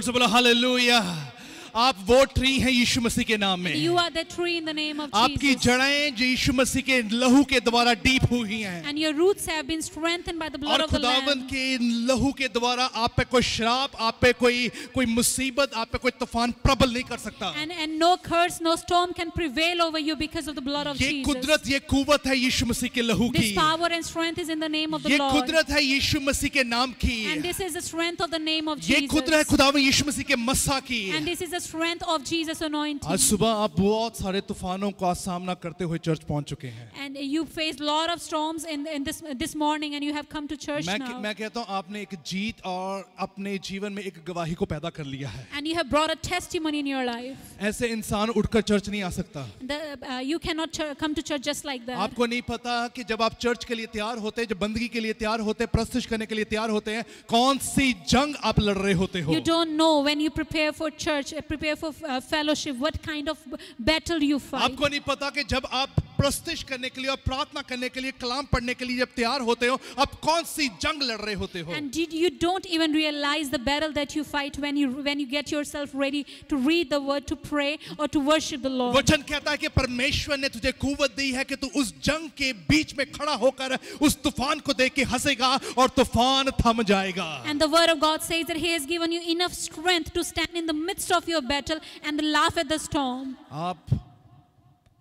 जोर से बोलो हालेलुया। आप वो ट्री हैं यीशु मसीह के नाम में। You are the tree in the name of आपकी Jesus. जड़ें जो यीशु मसीह के लहू के द्वारा डीप हुई हैं। And your roots have been strengthened by the blood और of the खुदावन Lamb. के लहू के द्वारा आप पे कोई श्राप, आप पे कोई मुसीबत, आप पे कोई तूफान प्रबल नहीं कर सकता। And no curse, no storm can prevail over you because of the blood of ये Jesus. कुदरत, ये कुव्वत है यीशु मसीह के लहू This की। power and strength is in the name of the ये Lord. कुदरत है यीशु मसीह के नाम की। And this is the strength of the name of ये Jesus. कुदरत है खुदावन यीशु मसीह के मस्सा की। And this is the strength of Jesus anointing. आज सुबह आप बहुत सारे तूफानों का सामना करते हुए चर्च पहुंच चुके हैं। And you faced a lot of storms in this morning, and you have come to church now. मैं कहता हूँ आपने एक जीत और अपने जीवन में एक गवाही को पैदा कर लिया है। And you have brought a testimony in your life. ऐसे इंसान उठकर चर्च नहीं आ सकता। You cannot come to church just like that. आपको नहीं पता कि जब आप चर्च के लिए तैयार होते हैं, जब बंदगी के लिए तैयार होते हैं, प्रस्तुत करने के लिए तैयार होते हैं, कौन सी जंग आप लड़ रहे होते हो। You don't know when you prepare for church, prepare for fellowship, what kind of battle you fight. आपको नहीं पता कि जब आप प्रस्तुत करने के लिए और प्रार्थना करने के लिए, कलाम पढ़ने के लिए जब तैयार होते हो, आप कौन सी जंग लड़ रहे होते हो। And you don't even realize the battle that you fight when you get yourself ready to read the word, to pray or to worship the Lord. वचन कहता है कि परमेश्वर ने तुझे कुव्वत दी है कि तू उस जंग के बीच में खड़ा होकर उस तूफान को देख के हंसेगा और तूफान थम जाएगा। And the word of God says that He has given you enough strength to stand in the midst of your battle and laugh at the storm. आप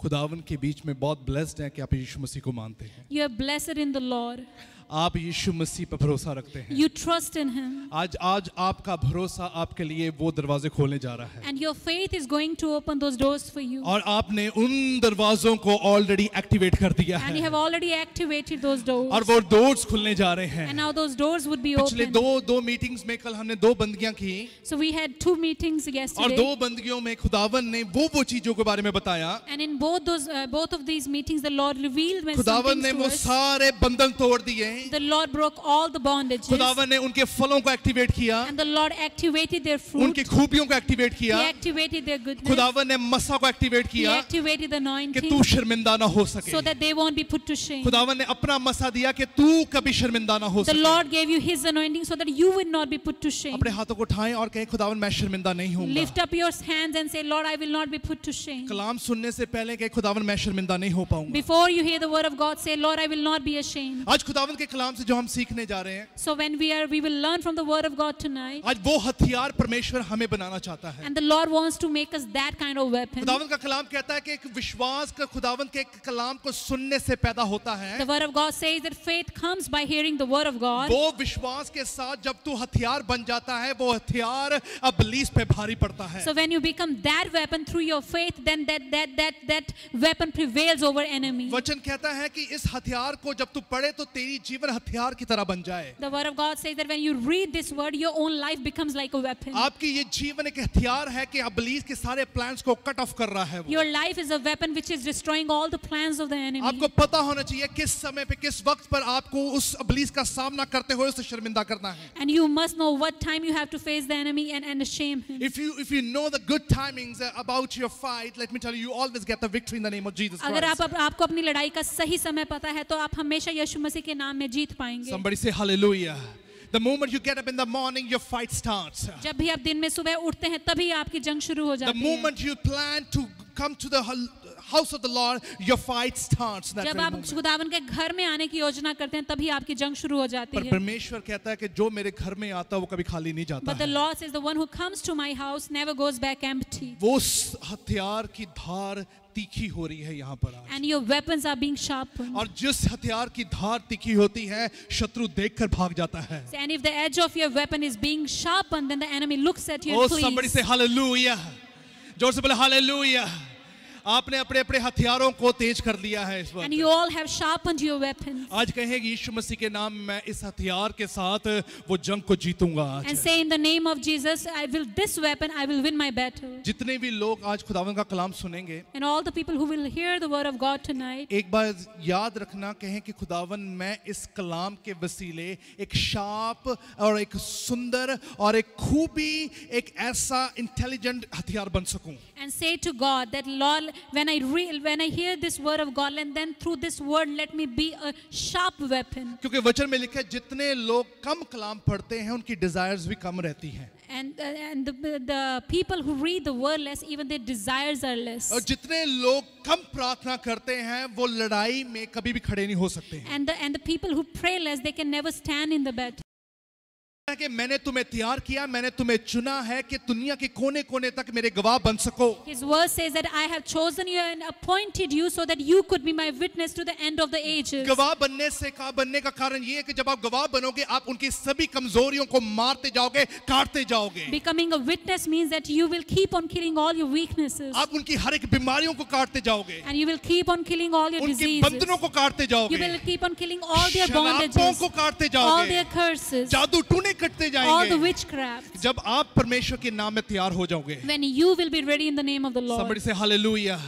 खुदावन के बीच में बहुत ब्लेस्ड हैं कि आप यीशु मसीह को मानते हैं। You are blessed in the Lord. आप यीशु मसीह पर भरोसा रखते हैं। You trust in Him. आज आपका भरोसा आपके लिए वो दरवाजे खोलने जा रहा है। And your faith is going to open those doors for you. और आपने उन दरवाजों को ऑलरेडी एक्टिवेट कर दिया And you है। have already activated those doors. और वो डोर्स खुलने जा रहे हैं। And now those doors would be पिछले open. दो मीटिंग्स में कल हमने 2 बंदियां की So we had 2 meetings और yesterday. 2 बंदियों में खुदावन ने वो चीजों के बारे में बताया। And in both of these meetings, the Lord revealed some खुदावन things ने to वो us. सारे बंधन तोड़ दिए। The Lord broke all the bondages. खुदावन ने उनके फलों को एक्टिवेट किया, And the Lord activated their fruit. उनकी खूबियों को एक्टिवेट He किया। activated their goodness. खुदावन ने मस्सा को एक्टिवेट He किया activated the कि anointing तू शर्मिंदा ना हो सके। so that they won't be put to shame. खुदावन ने अपना मस्सा दिया कि तू कभी शर्मिंदा ना हो The सके। Lord gave you His anointing so that you would not be put to shame. अपने हाथों को उठाएं और कहें खुदावन मैं शर्मिंदा नहीं हूँगा। Lift up your hands and say, Lord, I will not be put to shame. कलाम सुनने से पहले कहें खुदावन मैं शर्मिंदा नहीं हो पाऊंगा। Before you hear the word of God, say, Lord, I will not be ashamed. आज खुदावन के कलाम से जो हम सीखने जा रहे हैं, So when we will learn from the word of God tonight. आज वो हथियार परमेश्वर हमें बनाना चाहता है। And the Lord wants to make us that kind of weapon. खुदावन का कलाम कहता है कि एक विश्वास का खुदावन के कलाम को सुनने से पैदा होता है। The word of God says that faith comes by hearing the word of God. वो विश्वास के साथ जब तू हथियार बन जाता है, वो हथियार इब्लीस पे भारी पड़ता है। So when you become that weapon through your faith, then that weapon prevails over enemy. वचन कहता है कि इस हथियार को जब तू पढ़े तो तेरी जीवन हथियार की तरह बन जाए। The word of God says that when you read this word, your own life becomes like a weapon. आपकी ये जीवन एक हथियार है कि इब्लीस के सारे प्लान्स को कट ऑफ कर रहा है वो। Your life is a weapon which is destroying all the plans of the enemy. आपको पता होना चाहिए किस समय पे, किस वक्त पर आपको उस इब्लीस का सामना करते हुए उसे शर्मिंदा करना है। And you must know what time you have to face the enemy and shame him. If you know the good timings about your fight, let me tell you, you always get the victory in the name of Jesus Christ. अगर आपको अपनी लड़ाई का सही समय पता है तो आप हमेशा यीशु मसीह के नाम में जीत पाएंगे. Somebody say hallelujah. The moment you get up in the morning, your fight starts. जब भी आप दिन में सुबह उठते हैं तभी आपकी जंग शुरू हो The जाती है. moment you plan to come to the house of the Lord, your fight starts. That जब very आप moment. खुदावन के घर में आने की योजना करते हैं तभी आपकी जंग शुरू हो जाती पर है. परमेश्वर कहता है कि जो मेरे घर में आता है वो कभी खाली नहीं जाता But the है। Lord says the one who comes to my house never goes back empty. वो उस हथियार की धार तीखी हो रही है यहाँ पर आज। And your weapons are being sharpened. और जिस हथियार की धार तीखी होती है, शत्रु देखकर भाग जाता है। And if the edge of your weapon is being sharpened, then the enemy looks at you Oh, and flees. somebody say hallelujah. जोर से बोले hallelujah. आपने अपने अपने हथियारों को तेज कर दिया है इस And वक्त। you all have sharpened your weapons. आज कहेंगे यीशु मसीह के नाम में मैं इस हथियार के साथ वो जंग को जीतूंगा And आज। say in the name of Jesus, this weapon, I will win my battle. जितने भी लोग आज खुदावन का कलाम सुनेंगे, And all the people who will hear the word of God tonight, एक बार याद रखना, कहें कि खुदावन मैं इस कलाम के वसीले एक शार्प और एक सुंदर और एक खूबी, एक ऐसा इंटेलिजेंट हथियार बन सकूं। and say to God that Lord, when I hear this word of God, and then through this word let me be a sharp weapon. क्योंकि वचन में लिखा है जितने लोग कम कलाम पढ़ते हैं उनकी डिजायर्स भी कम रहती हैं, And the people who read the word less, even their desires are less. और जितने लोग कम प्रार्थना करते हैं वो लड़ाई में कभी भी खड़े नहीं हो सकते हैं। And the people who pray less, they can never stand in the battle. कि मैंने तुम्हें तैयार किया, मैंने तुम्हें चुना है कि दुनिया के कोने कोने तक मेरे गवाह बन सको। His word says that I have chosen you and appointed you so that you could be my witness to the end of the ages. गवाह बनने का कारण ये है कि जब आप गवाह बनोगे आप उनकी सभी कमजोरियों को मारते जाओगे, काटते जाओगे। Becoming a witness means that you will keep on killing all your weaknesses. आप उनकी हर एक बीमारियों को काटते जाओगे, And you will keep on killing all your उनकी diseases. बंधनों को काटते You जाओगे, will keep on killing all their शराबों bondages, को काटते all जाओगे, their curses, जादू टूने कटते all the जाएंगे। witchcraft. जब आप परमेश्वर के नाम में तैयार हो जाओगे, When you will be ready in the name of the Lord. somebody say hallelujah।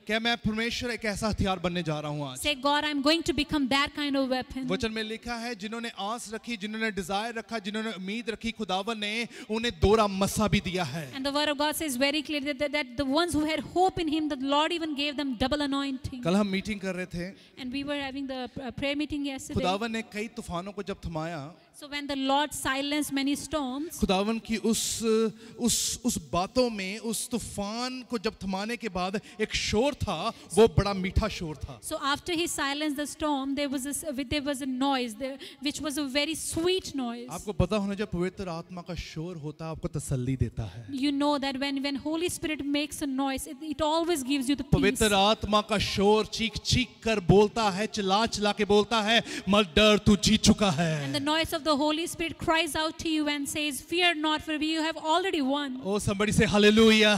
क्या मैं परमेश्वर एक ऐसा हथियार बनने जा रहा हूँ आज। Say, God, I'm going to become that kind of weapon. वचन में लिखा है जिन्होंने आस रखी, जिन्होंने डिजायर रखा, जिन्होंने उम्मीद रखी, खुदावन ने उन्हें दोहरा मसा भी दिया है। And the word of God says very clearly that the ones who had hope in Him, the Lord even gave them double anointing. कल हम मीटिंग कर रहे थे, And we were having the prayer meeting yesterday. खुदावन ने कई तूफानों को जब थमाया, So when the Lord silenced many storms, खुदावन की उस बातों में, उस तूफान को जब थमाने के बाद एक शोर था, वो बड़ा मीठा शोर था। so after He silenced the storm, there was a noise there, which was a very sweet noise. आपको पता होना जब पवित्र आत्मा का शोर होता है आपको तसल्ली देता है। You know that when Holy Spirit makes a noise, it always gives you the peace. पवित्र आत्मा का शोर चीख चीख कर बोलता है, चिल्ला चिल्ला के बोलता है, मत डर, तू जीत चुका है। And the noise of the Holy Spirit cries out to you and says, fear not, for you have already won. Oh, somebody say hallelujah।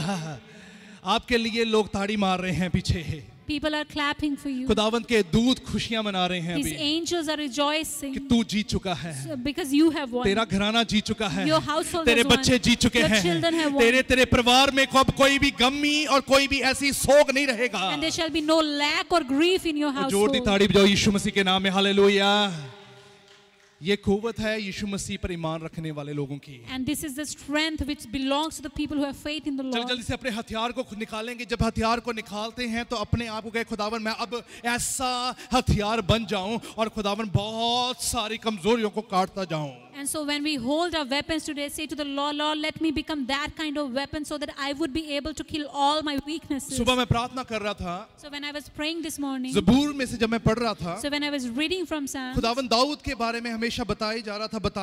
आपके लिए लोग ताड़ी मार रहे हैं पीछे, People are clapping for you. खुदावंत के दूत खुशियां मना रहे हैं These अभी angels are कि rejoicing तू जीत चुका है, because you have won. तेरा घराना जीत चुका है, Your household तेरे has won. बच्चे जीत चुके Your हैं, children have won. तेरे परिवार में अब कोई भी गमी और कोई भी ऐसी सोग नहीं रहेगा। And there shall be no lack or grief in your जोर दी household. ताड़ी बजाओ यीशु मसीह के नाम में, हालेलुया। ये कुव्वत है यीशु मसीह पर ईमान रखने वाले लोगों की। And this is the strength which belongs to the people who have faith in the चल Lord. जल्दी से अपने हथियार को निकालेंगे। जब हथियार को निकालते हैं तो अपने आप को कहे खुदावन मैं अब ऐसा हथियार बन जाऊं और खुदावन बहुत सारी कमजोरियों को काटता जाऊं। And so when we hold our weapons today, say to the Lord, Lord, let me become that kind of weapon so that I would be able to kill all my weaknesses. सुबह मैं प्रार्थना कर रहा था, So when I was praying this morning, ज़बूर में से जब मैं पढ़ रहा था, so when I was reading from Psalms, खुदावन दाऊद के बारे में हमेशा बता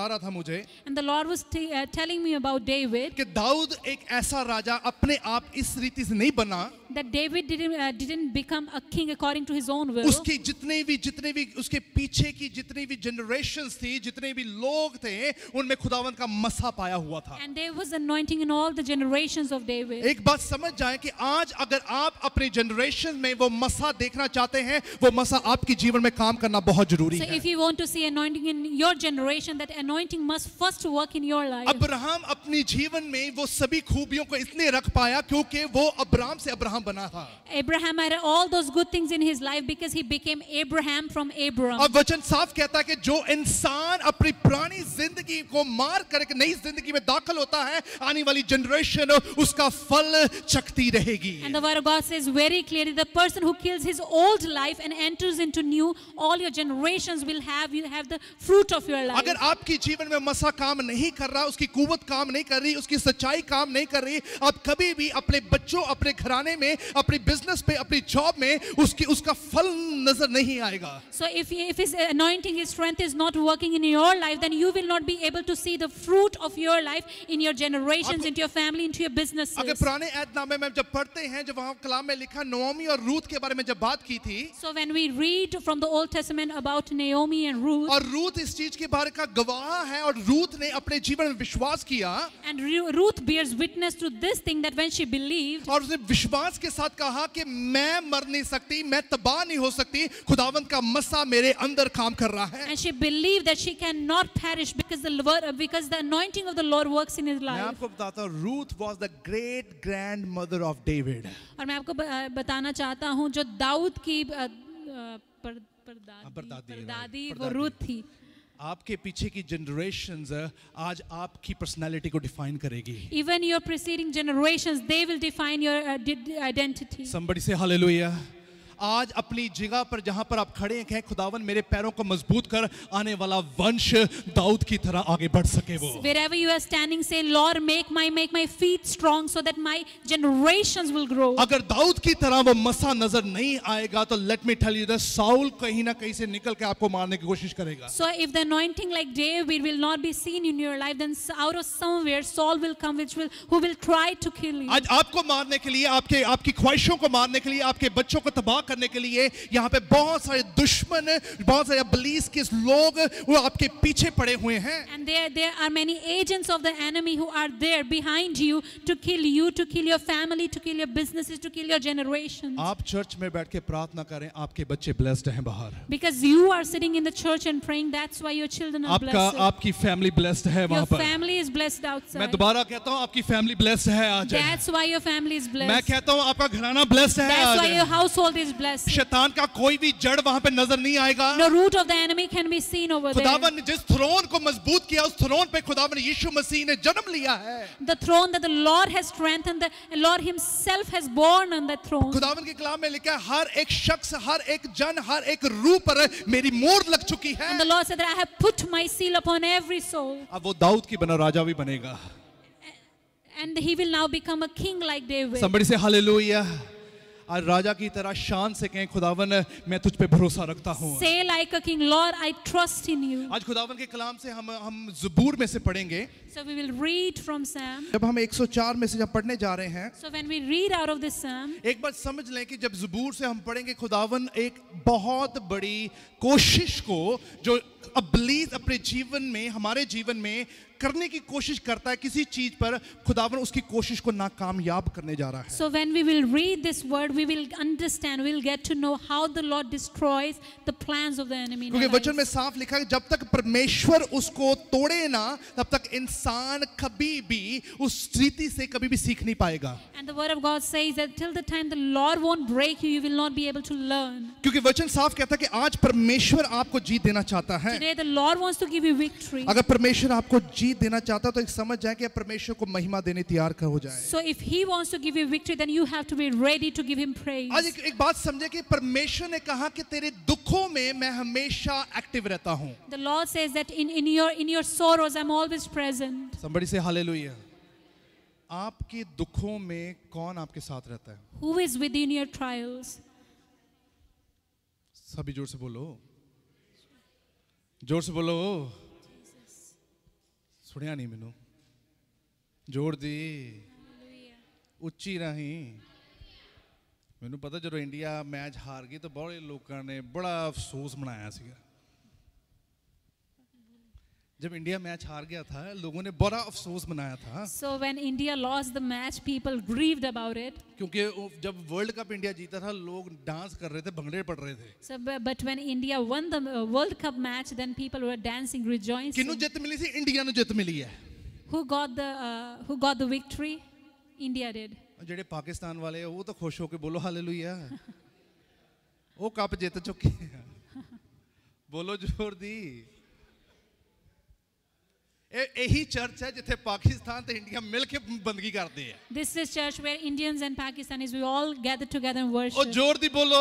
रहा था मुझे and the Lord was telling me about David, कि दाऊद एक ऐसा राजा अपने आप इस रीति से नहीं बना, that David didn't become a king according to his own will. उसकी जितने भी उसके पीछे की जितनी भी जनरेशंस थी, जितने भी लोग थे, उनमें खुदावंत का मसा पाया हुआ था। And there was anointing in all the generations of David. एक बात समझ जाए कि आज अगर आप अपने जनरेशन में वो मसा देखना चाहते हैं, वो मसा आपके जीवन में काम करना बहुत जरूरी So है। if you want to see anointing in your generation, that anointing must first work in your life. Abraham अपने जीवन में वो सभी खूबियों को इसलिए रख पाया क्योंकि वो अब्राहम से अब्राहम बना था। Abraham had all those good things in his life because he became Abraham from Abram. अब वचन साफ कहता है कि जो इंसान अपनी पुरानी जिंदगी को मार करके नई जिंदगी में दाखिल होता है, आने वाली जनरेशन उसका फल चखती रहेगी। And the word of God says very clearly, the person who kills his old life and enters into new, all your generations will have the fruit of your life. अगर आपके जीवन में मसा काम नहीं कर रहा, उसकी कुव्वत काम नहीं कर रही, उसकी सच्चाई काम नहीं कर रही, आप कभी भी अपने बच्चों, अपने घराने में, अपनी बिजनेस पे, अपनी जॉब में उसका फल नजर नहीं आएगा। So if his anointing, his strength is not working in your life, then you will not be able to see the fruit of your life in your generations, into your family, into your businesses. अगर पुराने ऐतनामे में जब पढ़ते हैं, जब वहाँ कलाम में लिखा नोमी और रूथ के बारे में जब बात की थी, So when we read from the Old Testament about Naomi and Ruth, और रूथ इस चीज के बारे का गवाह है, और रूथ ने अपने जीवन में विश्वास किया, and Ruth bears witness to this thing, that when she believed, और उसने विश्वास के साथ कहा कि मैं मर नहीं सकती, मैं तबाह नहीं हो सकती, खुदावंत का मसा मेरे अंदर काम कर रहा है। and she believed that she cannot perish because the anointing of the Lord works in his मैं life. आपको बताता हूँ, Ruth was the great grandmother of David. और मैं आपको बताना चाहता हूँ, जो दाऊद की परदादी वो रूथ थी। आपके पीछे की जनरेशंस आज आपकी पर्सनालिटी को डिफाइन करेगी. Even your preceding generations, they will define your identity. Somebody say hallelujah. आज अपनी जगह पर जहां पर आप खड़े हैं कहें खुदावन मेरे पैरों को मजबूत कर आने वाला वंश दाऊद की तरह आगे बढ़ सके वो. Wherever you are standing, say, Lord, make my feet strong so that my generations will grow. अगर दाऊद की तरह वो मसा नजर नहीं आएगा तो let me tell you that Saul कहीं ना कहीं से निकल के आपको मारने की कोशिश करेगा. So if the anointing like David will not be seen in your life, then out of somewhere Saul will come, who will try to kill you. आज आपको मारने के लिए आपकी ख्वाहिशों को मारने के लिए आपके बच्चों को तबाह करने के लिए यहाँ पे बहुत सारे दुश्मन बहुत सारे इब्लीस के लोग वो आपके पीछे पड़े हुए हैं. And there are many agents of the enemy who are there behind you, to kill your family, to kill your businesses, to kill your generations. आप चर्च में बैठ के प्रार्थना करें आपके बच्चे ब्लेस्ड हैं बाहर. Because you are sitting in the church and praying, that's why your children are blessed. आपकी फैमिली ब्लेस्ड है वहां पर. Your family is blessed outside. मैं दोबारा कहता हूँ आपकी फैमिली ब्लेस्ड है आज. That's why your family is blessed. मैं कहता हूँ आपका घराना ब्लेस्ड है आज. That's why your household is blessed. शैतान का कोई भी जड़ वहां पे नजर नहीं आएगा. No root of the enemy can be seen over there. खुदावन ने जिस थ्रोन को मजबूत किया उस थ्रोन पे खुदावन यीशु मसीह ने जन्म लिया है. The throne that the Lord has strengthened, the Lord himself has born on that throne. खुदावन के कलाम में लिखा है हर एक शख्स हर एक जन हर एक रूह पर मेरी मोहर लग चुकी है. And the Lord said that I have put my seal upon every soul. अब वो दाऊद की बना राजा भी बनेगा. And he will now become a king like David. Somebody say hallelujah. आज राजा की तरह शान से कहें खुदावन मैं तुझ पे भरोसा रखता हूँ. Say like a king, Lord, I trust in you. आज खुदावन के कलाम से हम ज़बूर में से पढ़ेंगे. So we will read from Psalm. जब हम 104 में से जब पढ़ने जा रहे हैं. So when we read out of this Psalm, एक बात समझ लें कि जब ज़बूर से हम पढ़ेंगे खुदावन एक बहुत बड़ी कोशिश को जो इब्लीस अपने जीवन में हमारे जीवन में करने की कोशिश करता है किसी चीज पर खुदावन उसकी कोशिश को नाकामयाब करने जा रहा है. So when we will read this word, we will understand, we will get to know how the Lord destroys the plans of the enemy. क्योंकि वचन में साफ लिखा है जब तक परमेश्वर उसको तोड़े ना तब तक इंसान कभी भी उस स्थिति से कभी भी सीख नहीं पाएगा. And the word of God says that till the time the Lord won't break you, you will not be able to learn. क्योंकि वचन साफ कहता है कि आज परमेश्वर आपको जीत देना चाहता है. Today the Lord wants to give you victory. अगर परमेश्वर आपको जीत देना चाहता है तो एक समझ जाए कि परमेश्वर को महिमा देने तैयार हो जाए. So if he wants to give you victory, then you have to be ready to give him praise. आज एक बात समझे कि परमेश्वर ने कहा कि तेरे दुखों में मैं हमेशा एक्टिव रहता हूं. The Lord says that in your sorrows I'm always present. Somebody say hallelujah. आपके दुखों में कौन आपके साथ रहता है? Who is within your trials? सभी जोर से बोलो. जोर से बोलो. सुनिया नहीं मैनू. जोर दी. उच्ची रही. मैनू पता जो इंडिया मैच हार गई तो बड़े लोगों ने बड़ा अफसोस मनाया सीगा. जब इंडिया मैच हार गया था लोगों ने बड़ा अफसोस मनाया था. So when India lost the match, people grieved about it. क्योंकि जब वर्ल्ड कप इंडिया जीता था लोग डांस कर रहे थे भंगड़े पड़ रहे थे. So but when India won the World Cup match, then people were dancing, rejoicing. किन्नू जित मिली थी? इंडिया ने जित मिली है. Who got the victory? India did. जेडे पाकिस्तान वाले हैं वो तो खुश होके बोलो हालेलुया. वो कप जीत चुके हैं. बोलो जोर दी. यही चर्च है जिथे पाकिस्तान ते इंडिया मिलके बंदगी करते हैं. This is church where Indians and Pakistanis we all gather together and worship. और जोर दी बोलो.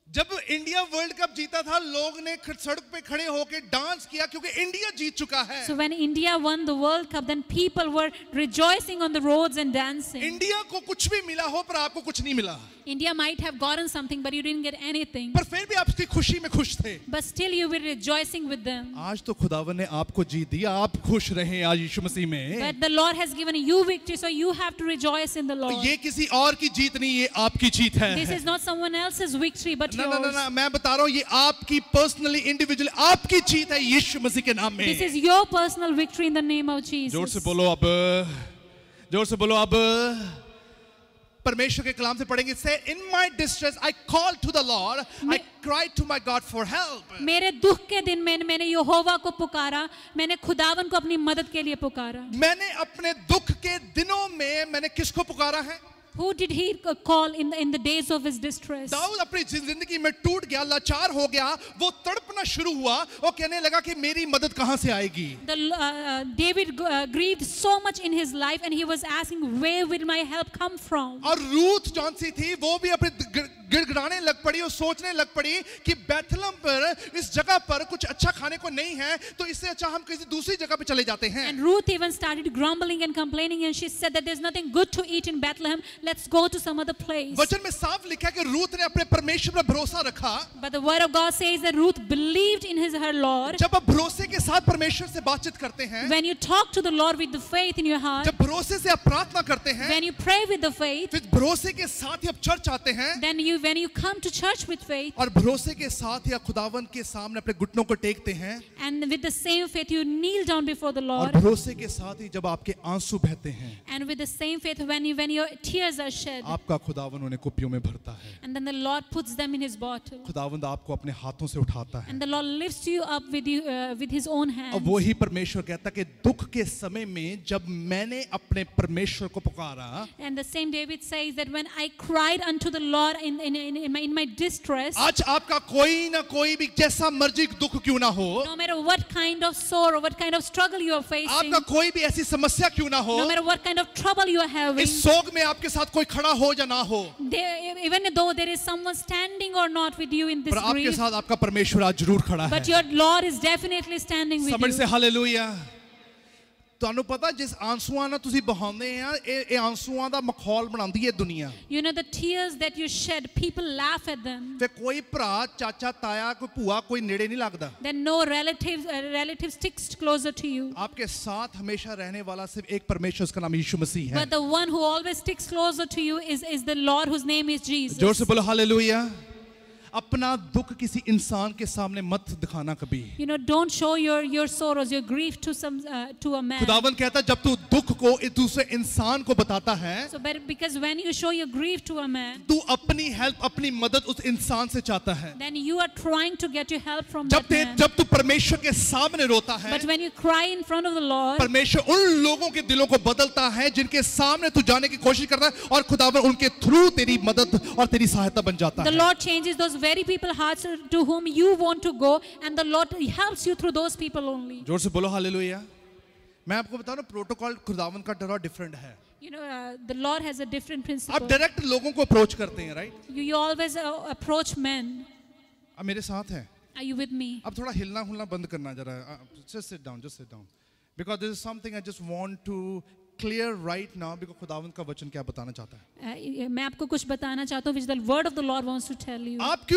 जब इंडिया वर्ल्ड कप जीता था लोग ने सड़क पे खड़े होकर डांस किया क्योंकि इंडिया जीत चुका है. So when India won the World Cup, then people were rejoicing on the roads and dancing. India को कुछ भी मिला हो पर आपको कुछ नहीं मिला. India might have gotten something, but you didn't get anything. पर फिर भी आप उसकी खुशी में खुश थे. But still you were rejoicing with them. आज तो खुदावन ने आपको जीत दिया. आप खुश रहें आज यीशु मसीह में. But the Lord has given you victory, so you have to rejoice in the Lord. ये किसी और की जीत नहीं, ये आपकी जीत है. This is not someone else's victory, but yours. ना मैं बता रहा हूँ ये आपकी पर्सनली इंडिविजुअल आपकी जीत है यीशु मसीह के नाम में. This is your personal victory in the name of Jesus. जोर से बोलो अब. जोर से बोलो अब. परमेश्वर के कलाम से पढ़ेंगे. Say in my distress I called to the Lord, I cried to my God for help. मेरे दुख के दिन में मैंने यहोवा को पुकारा, मैंने खुदावन को अपनी मदद के लिए पुकारा. मैंने अपने दुख के दिनों में मैंने किसको पुकारा है? Who did he call in the days of his distress? Dawood अपनी जिंदगी में टूट गया, लाचार हो गया, वो तड़पना शुरू हुआ, वो कहने लगा कि मेरी मदद कहां से आएगी? David grieved so much in his life, and he was asking, where will my help come from? और रूथ जौन सी थी वो भी अपने गिड़गिड़ाने लग पड़ी और सोचने लग पड़ी कि बैथलहम पर इस जगह पर कुछ अच्छा खाने को नहीं है, तो इससे अच्छा हम किसी दूसरी जगह पे चले जाते हैं. And Ruth even started grumbling and complaining, and she said that there's nothing good to eat in Bethlehem. Let's go to some other place. वचन में साफ लिखा है कि रूथ ने अपने परमेश्वर पर भरोसा रखा. But the word of God says that Ruth believed in her Lord. जब आप भरोसे के साथ परमेश्वर से बातचीत करते हैं, When you talk to the Lord with the faith in your heart, जब भरोसे से आप प्रार्थना करते हैं, when you pray with the faith, फिर भरोसे के साथ ही आप चर्च आते हैं, then when you come to church with faith, और भरोसे के साथ ही आप खुदावन के सामने अपने घुटनों को टेकते हैं, and with the same faith you kneel down before the और Lord, भरोसे के साथ ही जब आपके आंसू बहते हैं, and with the same faith when your tears are shed, आपका खुदावन उन्हें कुप्पियों में भरता है. and then the Lord puts them in his bottle, खुदावंद आपको अपने हाथों से उठाता है. and the Lord lifts you up with his own hands. अब वही परमेश्वर कहता कि दुख के समय में जब मैंने अपने परमेश्वर को पुकारा, And the same David says that when I cried unto the Lord in my distress, आज आपका कोई ना कोई भी जैसा मर्जी दुख क्यों ना हो, no matter what kind of sorrow, what kind of struggle you are facing, आपका कोई भी ऐसी समस्या क्यों ना हो, no matter what kind of trouble you are having, इस सोग में आपके साथ कोई खड़ा हो या ना हो, even though there is someone standing or not with you in this पर आपके grief, साथ आपका परमेश्वर आज जरूर खड़ा है. but your Lord is definitely standing with समझ you. से हालेलुया. ਤੁਹਾਨੂੰ ਪਤਾ ਜਿਸ ਆਂਸੂਆਂ ਨਾਲ ਤੁਸੀਂ ਬਹਾਉਂਦੇ ਆ, ਇਹ ਆਂਸੂਆਂ ਦਾ ਮਖੌਲ ਬਣਾਉਂਦੀ ਹੈ ਦੁਨੀਆ. You know the tears that you shed, people laugh at them. ਤੇ ਕੋਈ ਭਰਾ, ਚਾਚਾ, ਤਾਇਆ, ਕੋਈ ਭੂਆ, ਕੋਈ ਨੇੜੇ ਨਹੀਂ ਲੱਗਦਾ. Then no relative sticks closer to you. आपके साथ हमेशा रहने वाला सिर्फ एक परमेश्वर, उसका नाम यीशु मसीह है. But the one who always sticks closer to you is the Lord, whose name is Jesus. जोर से बोलो हालेलुया. अपना दुख किसी इंसान के सामने मत दिखाना कभी. You know, don't show your sorrows, your grief to a man. खुदावन कहता जब तू दुख को एक दूसरे इंसान को बताता है, So, but because when you show your grief to a man, तू अपनी हेल्प, अपनी मदद उस इंसान से चाहता है. then you are trying to get your help from that man. जब तू परमेश्वर के सामने रोता है, But when you cry in front of the Lord, परमेश्वर उन लोगों के दिलों को बदलता है जिनके सामने तू जाने की कोशिश करता है, और खुदावन उनके थ्रू तेरी मदद और तेरी सहायता बन जाता the है. Lord changes those very people hearts to whom you want to go, and the Lord helps you through those people only. जोर से बोलो हालेलुया. मैं आपको बता रहा हूं, प्रोटोकॉल खुदावन का थोड़ा डिफरेंट है. You know, the Lord has a different आप principle. डायरेक्ट लोगों को अप्रोच करते हैं, right? You always approach men. अब मेरे साथ हैं. Are you with me? अब थोड़ा हिलना हुलना बंद करना जरा. Just sit down. Because this is something I just want to clear right now, because खुदावंद का वचन क्या बताना चाहता है. मैं आपको कुछ बताना चाहता हूँ, which the word of the Lord wants to tell you. आपकी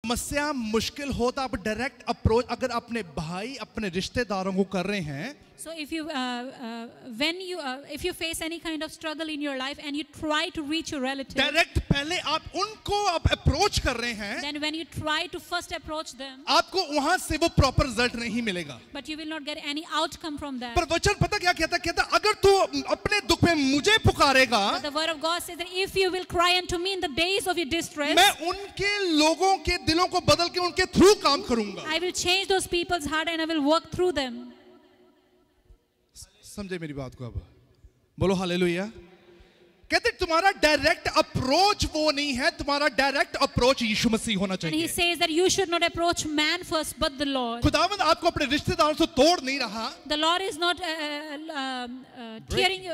समस्या मुश्किल हो तो आप डायरेक्ट अप्रोच अगर अपने भाई, अपने रिश्तेदारों को कर रहे हैं, So if you face any kind of struggle in your life and you try to reach your relative, direct पहले आप उनको आप अप्रोच कर रहे हैं, then when you try to first approach them, आपको वहां से वो प्रॉपर रिजल्ट नहीं मिलेगा. but you will not get any outcome from that. पर वचन पता क्या कहता अगर तू अपने दुख में मुझे पुकारेगा, But the word of God says that if you will cry unto me in the days of your distress, मैं उनके लोगों के दिलों को बदल के उनके थ्रू काम करूंगा. I will change those people's heart and I will work through them. समझे मेरी बात को? अब बोलो हालेलुया. कहते तुम्हारा डायरेक्ट अप्रोच वो नहीं है, तुम्हारा डायरेक्ट अप्रोच यीशु मसीह होना And चाहिए. he says that you should not approach man first but the Lord. खुदावंद आपको अपने रिश्तेदारों से तोड़ नहीं रहा. The Lord is not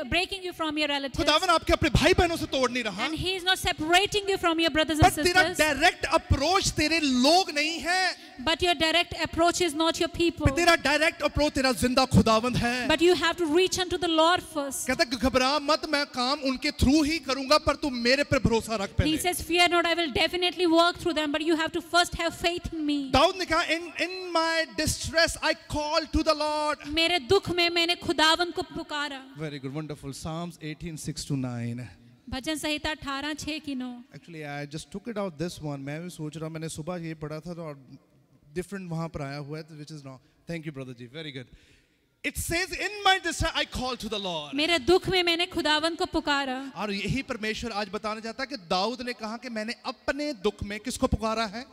breaking you from your relatives, खुदावंद आपके अपने भाई बहनों से तोड़ नहीं रहा. and he is not separating you from your brothers and पर तेरा sisters, डायरेक्ट अप्रोच तेरे लोग नहीं है, but your direct approach is not your people, तेरा डायरेक्ट अप्रोच तेरा जिंदा खुदावंद है. but you have to reach unto the Lord first. कहता घबरा मत, मैं काम उनके थ्रू ही करूंगा, पर तू मेरे पर भरोसा रख He पहले. says, fear not, I will definitely work through them, but you have to first have faith in me. Dawood ने कहा in my distress I call to the Lord. मेरे दुख में मैंने खुदावन को पुकारा. Very good, wonderful. Psalms 18:6-9. Bhajan Samhita 18:6-9. Actually I just took it out this one. मैं भी सोच रहा, मैंने सुबह ये पढ़ा था और different वहां पर आया हुआ है, which is not. Thank you brother ji, very good. It says in my distress I call to the Lord. मेरे दुख में मैंने खुदावन को पुकारा. और यही परमेश्वर आज बताना चाहता है कि दाऊद ने कहा कि मैंने अपने दुख में किसको पुकारा है?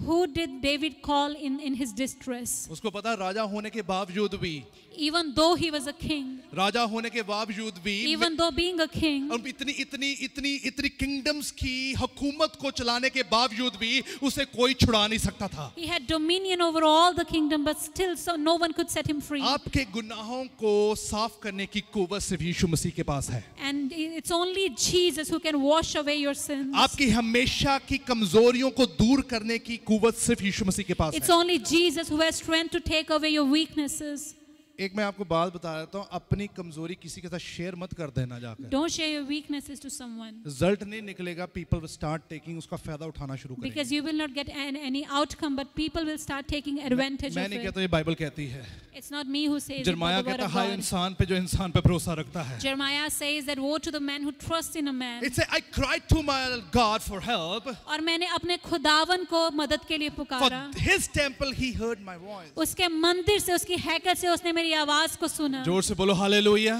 Who did David call in his distress? उसको पता राजा होने के बावजूद भी, Even though he was a king, राजा होने के बावजूद भी, even though being a king, और इतनी किंगडम्स की हुकूमत को चलाने के बावजूद भी उसे कोई छुड़ा नहीं सकता था. he had dominion over all the kingdom, but still no one could set him free. आपके गुनाहों को साफ करने की कुव्वत सिर्फ यीशु मसीह के पास है. And it's only Jesus who can wash away your sins. आपकी हमेशा की कमजोरियों को दूर करने की कुव्वत सिर्फ यीशु मसीह के पास It's है. only Jesus who has strength to take away your weaknesses. एक मैं आपको बात बता देता हूँ, अपनी कमजोरी किसी के साथ शेयर मत कर देना जाकर. Don't share your weaknesses to someone, result नहीं निकलेगा, पीपल विल स्टार्ट टेकिंग, उसका फायदा उठाना शुरू करेंगे. because you will not get any outcome, but people will start taking advantage मैं of नहीं it. कहता, ये बाइबल कहती है. It's not me who says it, जरमाया but the word कहता of हाय God. इंसान पे जो इंसान पे भरोसा रखता है. Jeremiah says that woe to the man who trusts in a man. It says, I cried to my God for help. और मैंने अपने खुदावन को मदद के लिए For पुकारा. his temple he heard my voice. उसके मंदिर से, उसकी हैकल से उसने मेरी आवाज को सुना. जोर से बोलो हालेलुया.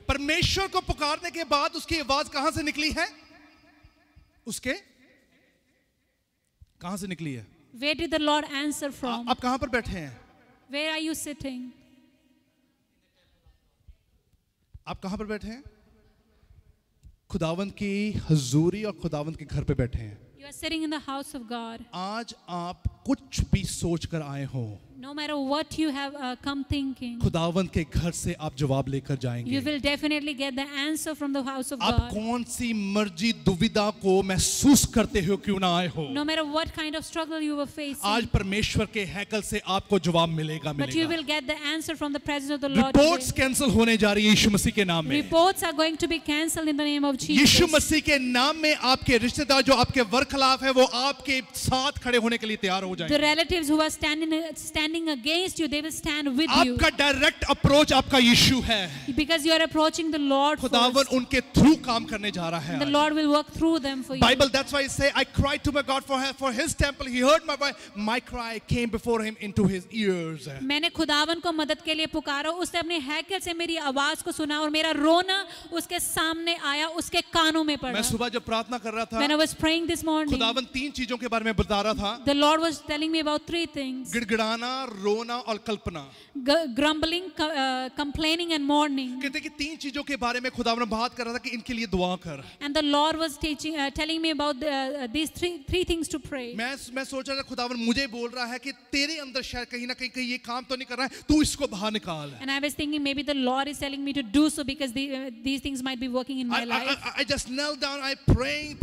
परमेश्वर को पुकारने के बाद उसकी आवाज कहां से निकली है? उसके कहां से निकली है? Where did the Lord answer from? आप कहां पर बैठे हैं? Where are you sitting? आप कहां पर बैठे हैं? खुदावंद की हजूरी और खुदावंद के घर पे बैठे हैं. You are sitting in the house of God. आज आप कुछ भी सोच कर आए हो, No matter what you have come thinking, खुदावंद के घर से आप जवाब लेकर you जाएंगे. will definitely get the answer from the house of आप God. कौन सी मर्जी दुविधा को महसूस करते हो क्यों ना आए हो, No matter what kind of struggle you were facing, आज परमेश्वर के हैकल से आपको जवाब मिलेगा. but you मिलेगा. will get the answer from the presence of the Lord reports today. Cancel होने जा रही है यीशु मसीह के नाम में. Reports are going to be cancelled in the name of Jesus. यीशु मसीह के नाम में आपके रिश्तेदार जो आपके वरखिलाफ है वो आपके साथ खड़े होने के लिए तैयार हो The जाएंगे. relatives who are standing against you, they will stand with you, आपका डायरेक्ट अप्रोच आपका यीशु है. because you are approaching the Lord खुदावन first. उनके थ्रू काम करने जा रहा है. The Lord will work through them for you. Bible, that's why it say, I cried to my God for his temple. He heard my voice. My cry came before him into his ears. मैंने खुदावन को मदद के लिए पुकारा, उसने अपने हैकल से मेरी आवाज को सुना और मेरा रोना उसके सामने आया, उसके कानों में पड़ा. मैं सुबह जब प्रार्थना कर रहा When I था, was praying this morning, खुदावन 3 चीजों के बारे में बता रहा था. the Lord was telling me about 3 things: गिड़गिड़ाना, रोना और कल्पना. grumbling, complaining and mourning. कहते कि 3 चीजों के बारे में खुदावन बात कर रहा था कि इनके लिए दुआ कर. And the Lord was telling me about these three things to pray. मैं सोच रहा था खुदावन मुझे बोल रहा है कि तेरे अंदर शायद कहीं ना कहीं ये काम तो नहीं कर रहा है, तू इसको बाहर निकाल. And I was thinking maybe the Lord is telling me to do so because these things might be working in my life. I just knelt down, I praying.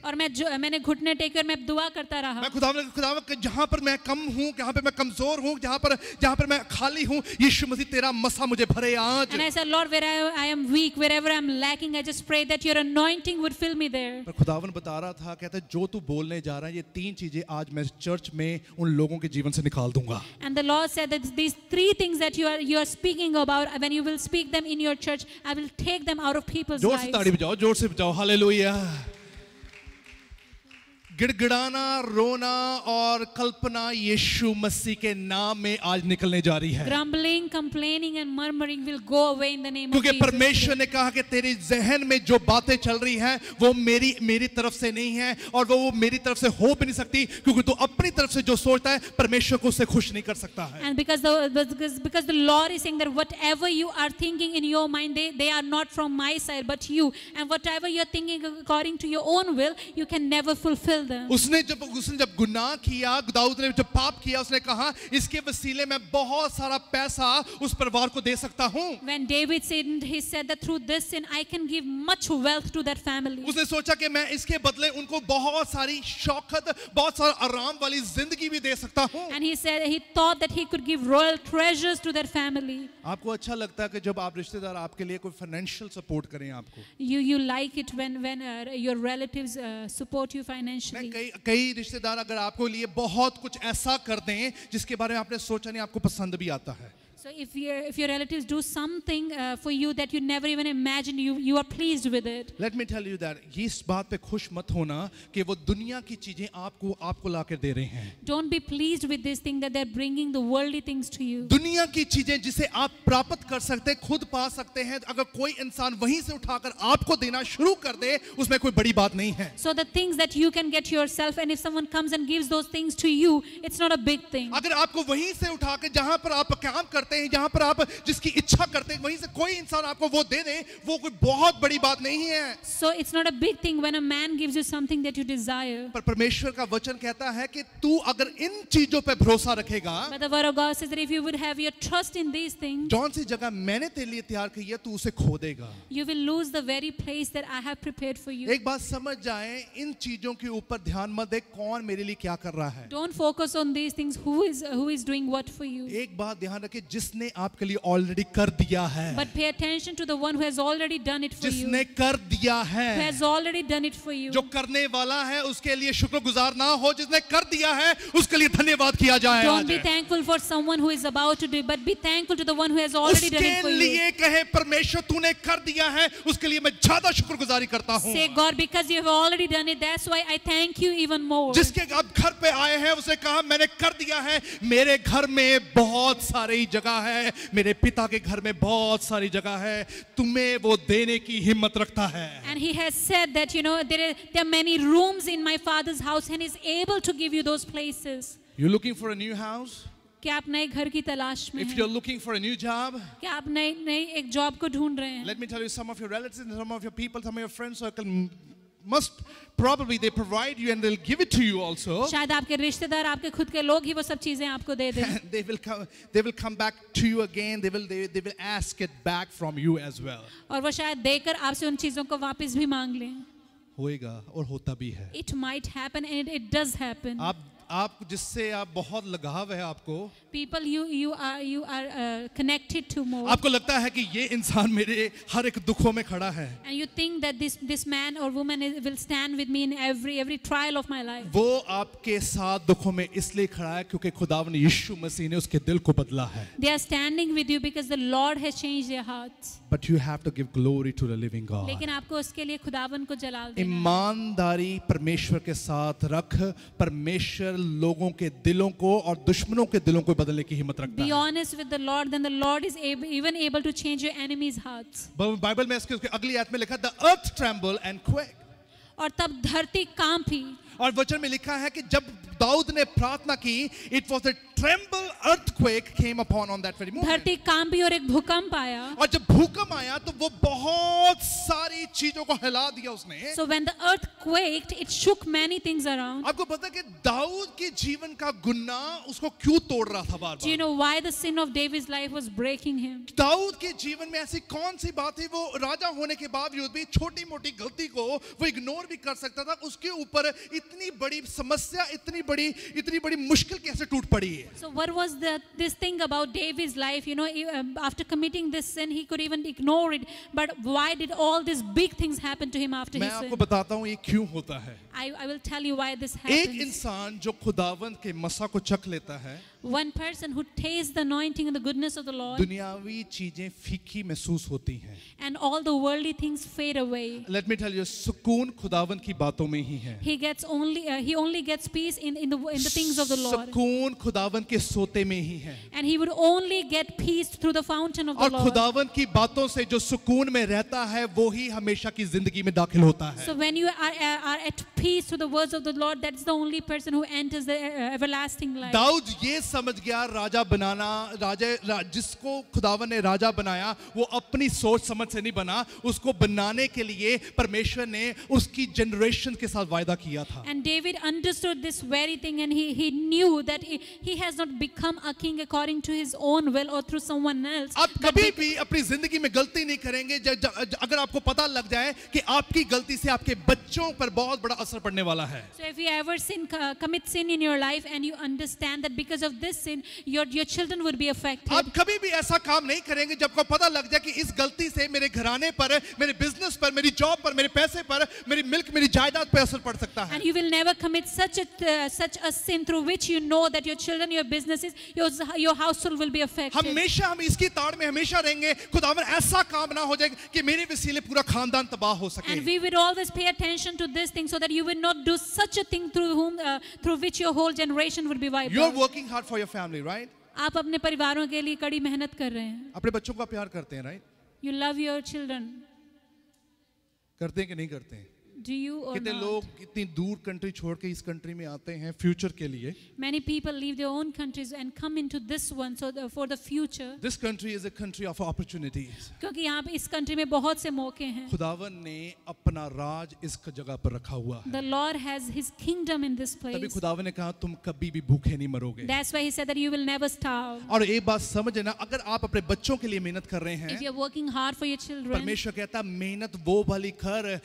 और मैंने घुटने टेके और मैं दुआ करता रहा. मैं खुदावन जहां पर मैं कम हूं, जहां पर मैं कमजोर हूं, जहां पर मैं खाली हूं, यीशु मसीह तेरा मसा मुझे भरे आज. And I said, Lord, where I am weak, wherever I am lacking, I just pray that your anointing would fill me there. पर खुदावन बता रहा था, कहता है जो तू बोलने जा रहा है ये 3 चीजें आज मैं चर्च में उन लोगों के जीवन से निकाल दूंगा. And the Lord said that these 3 things that you are speaking about, when you will speak them in your church, I will take them out of people's जोर से lives. ताड़ी बजाओ, जोर से बजाओ, हालेलुया. गिड़गिड़ाना, रोना और कल्पना यीशु मसीह के नाम में आज निकलने जा रही है. Grumbling, complaining and murmuring will go away in the name of क्योंकि Jesus. परमेश्वर ने कहा कि तेरी जहन में जो बातें चल रही हैं वो मेरी तरफ से नहीं है और वो मेरी तरफ से हो भी नहीं सकती, क्योंकि तू अपनी तरफ से जो सोचता है परमेश्वर को उससे खुश नहीं कर सकता है. And because the Lord is saying that whatever you are thinking in your mind, they are not from my side but you, and whatever you are thinking according to your own will, you can never fulfill them. उसने जब गुनाह किया, दाऊद ने जब पाप किया, उसने कहा इसके वसीले मैं बहुत सारा पैसा उस परिवार को दे सकता हूं. When David sinned, he said that through this sin I can give much wealth to that family. उसने सोचा कि मैं इसके बदले उनको बहुत सारी शौकत, बहुत सारा आराम वाली जिंदगी भी दे सकता हूं. And he thought that he could give royal treasures to that family. आपको अच्छा लगता है कि जब आप रिश्तेदार आपके लिए कोई फाइनेंशियल सपोर्ट करें आपको? You like it when your relatives support you financially. कई रिश्तेदार अगर आपको लिए बहुत कुछ ऐसा कर दें जिसके बारे में आपने सोचा नहीं, आपको पसंद भी आता है. So if your relatives do something for you that you never even imagined, you are pleased with it. Let me tell you that ये इस बात पे खुश मत होना कि वो दुनिया की चीजें आपको ला कर दे रहे हैं. Don't be pleased with this thing that they're bringing the worldly things to you. दुनिया की चीजें जिसे आप प्राप्त कर सकते हैं, खुद पा सकते हैं, अगर कोई इंसान वहीं से उठाकर आपको देना शुरू कर दे, उसमें कोई बड़ी बात नहीं है. So the things that you can get yourself, and if someone comes and gives those things to you, it's not a big thing. अगर आपको वहीं से उठाकर जहां पर आप काम करते हैं, जहां पर आप जिसकी इच्छा करते हैं, वहीं से कोई इंसान आपको वो दे दे, वो कोई बहुत बड़ी बात नहीं है. So it's not a big thing when a man gives you something that you desire. पर परमेश्वर का वचन कहता है कि तू अगर इन चीजों पे भरोसा रखेगा, But the word of God says that if you would have your trust in these things, जौन सी जगह मैंने तेरे लिए तैयार की है, तू उसे खो देगा. you will lose the very place that I have prepared for you. एक बात समझ जाए, इन चीजों के ऊपर ध्यान मत दे कौन मेरे लिए क्या कर रहा है. Don't focus on these things. Who is doing what for you? एक बात ध्यान रखे, जिसने आपके लिए ऑलरेडी कर दिया है, But pay attention to the one who has already done it for you. जिसने कर दिया Who है, has already done it for you. जो करने वाला है उसके लिए शुक्रगुजार ना हो, जिसने कर दिया है उसके लिए धन्यवाद किया जाए. Don't be आज thankful for someone who is about to do it, but be thankful to the one who has already done it for उसके you. लिए कहे, परमेश्वर तूने कर दिया है, उसके लिए मैं ज्यादा शुक्रगुजारी करता हूँ. Say, God, because you have already done it, that's why I thank you even more. जिसके आप घर पे आए हैं, उसे कहा मैंने कर दिया है, मेरे घर में बहुत सारी जगह है, मेरे पिता के घर में बहुत सारी जगह है, तुम्हें वो देने की हिम्मत रखता है. And he has said that, there are many rooms in my father's house and is able to give you those places. You're looking for a new house? क्या आप नए घर की तलाश में If हैं? you're looking for a new job, क्या आप नई एक जॉब को ढूंढ रहे हैं? let me tell you, some of your relatives and some of your people, some of your friends circle must probably they provide you and they'll give it to you also. शायद आपके रिश्तेदार, आपके खुद के लोग ही वो सब चीजें आपको दे दें. They will come back to you again. They will ask it back from you as well. और वो शायद देकर आपसे उन चीजों को वापस भी मांग लें. होएगा और होता भी है. It might happen and it does happen. आप जिससे आप बहुत लगाव है आपको, People you are connected to more. आपको लगता है कि ये इंसान मेरे हर एक दुखों में खड़ा है, And you think that this man or woman will stand with me in every trial of my life. वो आपके साथ दुखों में इसलिए खड़ा है क्योंकि खुदावंद यीशु मसीह ने उसके दिल को बदला है. They are standing with you because the Lord has changed their hearts. But you have to give glory to the living God. लेकिन आपको उसके लिए खुदावन को जलाल देना है. ईमानदारी परमेश्वर के साथ रख, परमेश्वर लोगों के दिलों को और दुश्मनों के दिलों को बदलने की हिम्मत रखता Be है. honest with the Lord, then the Lord is even able to change your enemies' hearts. Bible में इसके अगली आयत में लिखा, the earth tremble and quake. और तब धरती कांपी. और वचन में लिखा है कि जब दाऊद ने प्रार्थना की, it was a tremble earthquake came upon on that very moment. धरती कांपी और एक भूकंप आया. और जब भूकंप आया तो वो बहुत सारी चीजों को हिला दिया उसने. So when the earth quaked, it shook many things around. आपको पता है कि दाऊद के जीवन का गुनाह उसको क्यों तोड़ रहा था बार Do you bar? know why the sin of David's life was breaking him? Dawood के जीवन में ऐसी कौन सी बात थी, वो राजा होने के बावजूद भी छोटी मोटी गलती को वो इग्नोर भी कर सकता था, उसके ऊपर इतनी बड़ी समस्या, इतनी बड़ी मुश्किल कैसे टूट पड़ी है? So what was this thing about David's life? After committing this sin, he could even ignore it. But why did all these big things happen to him after मैं his आपको sin? बताता हूँ ये क्यों होता है. I will tell you why this एक happens. इंसान जो खुदावंद के मसा को चख लेता है, One person who tastes the anointing and the goodness of the Lord, दुनियावी चीजें फीकी महसूस होती हैं. and all the worldly things fade away. Let me tell you, सुकून खुदावंद की बातों में ही है. He only gets peace in the things of the Lord, सुकून खुदावंद के सोते में ही है. and he would only get peace through the fountain of the और Lord. खुदावंद की बातों से जो सुकून में रहता है वो ही हमेशा की जिंदगी में दाखिल होता है. So when you are at peace through the words of the Lord, that's the only person who enters the everlasting life. Dawood ये समझ गया, राजा बनाना, जिसको खुदावंद ने राजा बनाया वो अपनी सोच समझ से नहीं बना, उसको बनाने के लिए परमेश्वर ने उसकी जनरेशन के साथ वायदा किया था. And David understood this very thing, and he knew that he has not become a king according to his own will or through someone else. आप कभी भी अपनी जिंदगी में गलती नहीं करेंगे अगर आपको पता लग जाए कि आपकी गलती से आपके बच्चों पर बहुत बड़ा असर पड़ने वाला है. So if you ever commit sin in your life and you understand that because of this sin, your children would be affected. आप कभी भी ऐसा काम नहीं करेंगे जब को पता लग जाए कि इस गलती से मेरे घराने पर, मेरे बिजनेस पर, मेरी जॉब पर, मेरे पैसे पर, मेरी मिल्क, मेरी जायदाद पर असर पड़ सकता है. And you will never commit such a sin through which you know that your children, your businesses, your household will be affected. हमेशा हम इसकी ताड़ में हमेशा रहेंगे, खुदावन ऐसा काम ना हो जाए कि मेरे वसीले पूरा खानदान तबाह हो सके. And we will always pay attention to this thing so that you will not do such a thing through which your whole generation would be wiped You're out. working hard for your family, right? आप अपने परिवारों के लिए कड़ी मेहनत कर रहे हैं. अपने बच्चों का प्यार करते हैं, right? You love your children. करते हैं कि नहीं करते हैं? Do you or कितने not? लोग इतनी दूर कंट्री छोड़ के इस कंट्री में आते हैं फ्यूचर के लिए. Many people leave their own countries and come into this one for the future. This country is a country of opportunities. क्योंकि यहाँ पे इस कंट्री में बहुत से मौके हैं. खुदावन ने अपना राज इस जगह पर रखा हुआ है. The Lord has His kingdom in this तभी place. खुदावन ने कहा तुम कभी भी भूखे नहीं मरोगे. That's why He said that you will never starve. और एक बात समझना, अगर आप अपने बच्चों के लिए मेहनत कर रहे If हैं, you're working hard for your children, परमेश्वर कहता मेहनत वो भली कर,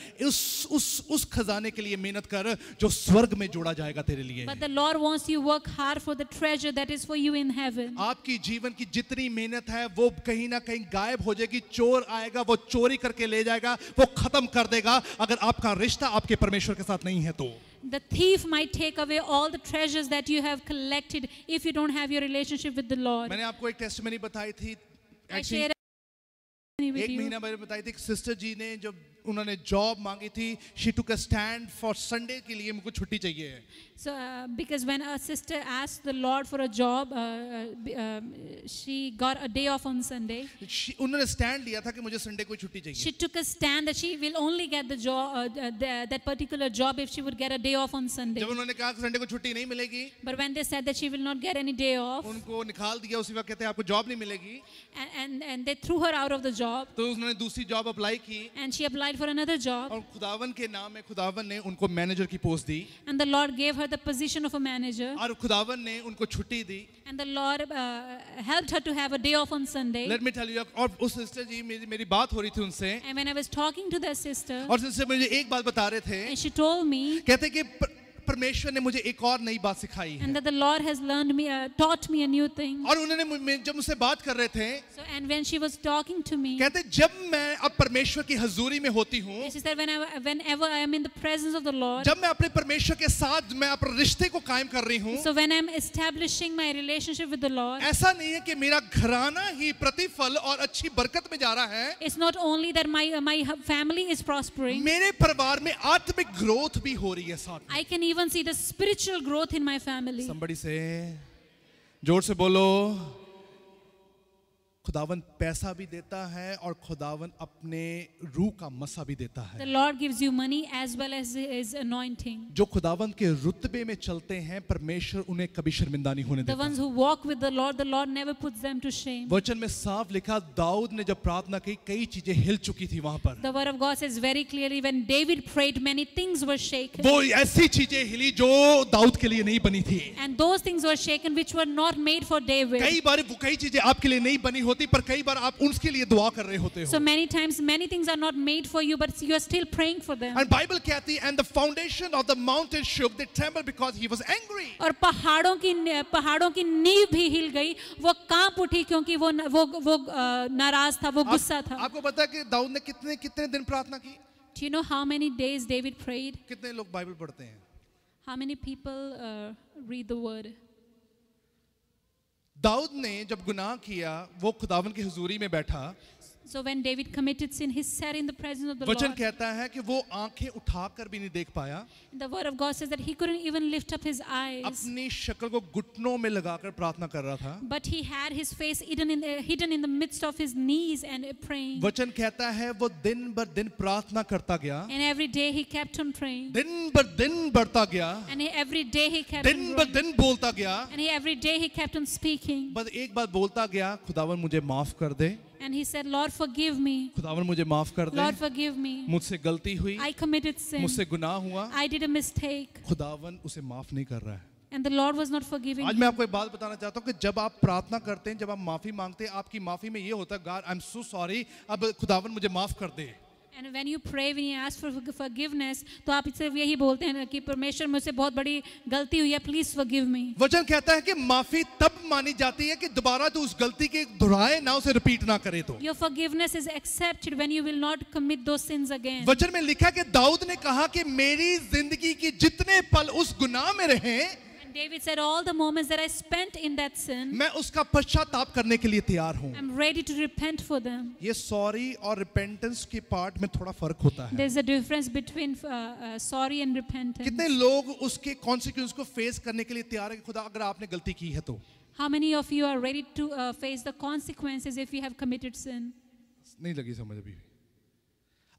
उस खजाने के लिए मेहनत कर जो स्वर्ग में जोड़ा जाएगा तेरे लिए. but the Lord wants you work hard for the treasure that is for you in heaven. आपकी जीवन की जितनी मेहनत है वो कहीं ना कहीं गायब हो जाएगी. चोर आएगा, वो चोरी करके ले जाएगा, वो खत्म कर देगा अगर आपका रिश्ता आपके परमेश्वर के साथ नहीं है तो. The thief might take away all the treasures that you have collected if you don't have your relationship with the Lord. मैंने आपको एक टेस्टिमनी बताई थी, I share with एक you. महीना पहले बताई थी. सिस्टर जी ने जब उन्होंने जॉब मांगी थी, she took a stand for Sunday के लिए मुझे छुट्टी चाहिए है. So, because when a sister asked the Lord for a job, she got a day off on Sunday. उन्होंने स्टैंड लिया था कि मुझे संडे को छुट्टी चाहिए. She took a stand that she will only get the job, that particular job, if she would get a day off on Sunday. जब उन्होंने कहा कि संडे को छुट्टी नहीं मिलेगी, But when they said that she will not get any day off, उनको निकाल दिया. उसी वक्त कहते हैं आपको जॉब नहीं मिलेगी. and they threw her out of the job, तो उन्होंने दूसरी जॉब अप्लाई की and she applied for another job, और खुदावन के नाम में खुदावन ने उनको मैनेजर की post the and the Lord gave her the position of a manager, और खुदावन ने उनको छुट्टी दी. and the Lord helped her to have a day off on Sunday. Let me tell you. और उस सिस्टर जी मेरी बात हो रही थी उनसे, And when I was talking to that sister, और सिस्टर मुझे एक बात बता रहे थे. and she told me, कहते कि परमेश्वर ने मुझे एक और नई बात सिखाई है. and that the Lord has taught me a new thing. और उन्होंने जब मुझसे बात कर रहे थे, So, and when she was talking to me, कहते जब मैं अब परमेश्वर की हजूरी में होती हूँ, she said, whenever I am in the presence of the Lord, जब मैं अपने परमेश्वर के साथ मैं अपने रिश्ते को कायम कर रही हूँ, so when I'm establishing my relationship with the Lord, ऐसा नहीं है कि मेरा घराना ही प्रतिफल और अच्छी बरकत में जा रहा है. it's not only that my family is prospering, मेरे परिवार में आत्मिक ग्रोथ भी हो रही है साथ में. I can even see the spiritual growth in my family. Somebody say, जोर से बोलो. खुदावन पैसा भी देता है और खुदावन अपने रूह का मसा भी देता The है. Lord gives you money as well as His anointing. जो खुदावन के रुतबे में चलते हैं, परमेश्वर उन्हें कभी शर्मिंदा नहीं होने The देता. ones who walk with the Lord never puts them to shame. वचन में साफ लिखा, दाऊद ने जब प्रार्थना की कई चीजें हिल चुकी थी वहां पर. The word of God says very clearly, when David prayed, many things were shaken. वो ऐसी चीजें हिली जो दाऊद के लिए नहीं बनी थी. And those things were shaken which were not made for David. कई बार वो कई चीजें आपके लिए नहीं बनी होती, पर कई बार आप उनके लिए दुआ कर रहे होते So हो. many times, many things are not made for you, but you are still praying for them. And Bible कहती, and the foundation of the mountain shook, they trembled because he was angry. और पहाड़ों की नींव भी हिल गई, वो कांप उठी क्योंकि वो नाराज था, वो गुस्सा था. आपको पता है कि दाऊद ने कितने दिन प्रार्थना की? Do you know how many days David prayed? कितने लोग बाइबल पढ़ते हैं? How many people read the word? Dawood ने जब गुनाह किया, वो खुदावन की हुजूरी में बैठा. So when David committed sin, he sat in the presence of the वचन Lord. कहता है कि वो आंखें उठाकर भी नहीं देख पाया. The word of God says that he couldn't even lift up his eyes, अपनी शक्ल को घुटनों में लगाकर प्रार्थना कर रहा था. but he had his face hidden in the midst of his knees and praying. वचन कहता है वो दिन बर दिन प्रार्थना करता गया. And every day he kept on praying. दिन बर दिन बढ़ता गया. And every day he kept दिन on बर growing. दिन बोलता गया. And every day he kept on speaking. बस एक बात बोलता गया, खुदावन मुझे माफ कर दे. And he said, Lord, forgive me. खुदावन मुझे माफ कर दे. Lord, forgive me. मुझसे गलती हुई, I committed sin. मुझसे गुनाह हुआ. I did a mistake. खुदावन उसे माफ नहीं कर रहा है. And the Lord was not forgiving आज him. मैं आपको एक बात बताना चाहता हूँ कि जब आप प्रार्थना करते हैं, जब आप माफी मांगते हैं, आपकी माफी में ये होता है, God, I'm so sorry, अब खुदावन मुझे माफ कर दे. And when you pray, when you ask for forgiveness, तो आप सिर्फ यही बोलते हैं कि परमेश्वर मुझसे बहुत बड़ी गलती हुई है, please forgive me. वचन कहता है कि माफी तब मानी जाती है कि दोबारा तो उस गलती के दोहराए ना, उसे रिपीट ना करे तो। Your forgiveness is accepted when you will not commit those sins again. वचन में लिखा कि दाऊद ने कहा कि मेरी जिंदगी की जितने पल उस गुनाह में रहे, And David said, all the moments that I spent in that sin, मैं उसका पश्चाताप करने के लिए तैयार हूँ। I'm ready to repent for them. ये सॉरी और रिपेंटेंस के पार्ट में थोड़ा फर्क होता है। There's a difference between sorry and repentance. कितने लोग उसके कॉन्सिक्वेंस को फेस करने के लिए तैयार है कि खुदा अगर आपने गलती की है तो? How many of you are ready to face the consequences if you have committed sin? नहीं लगी समझ अभी।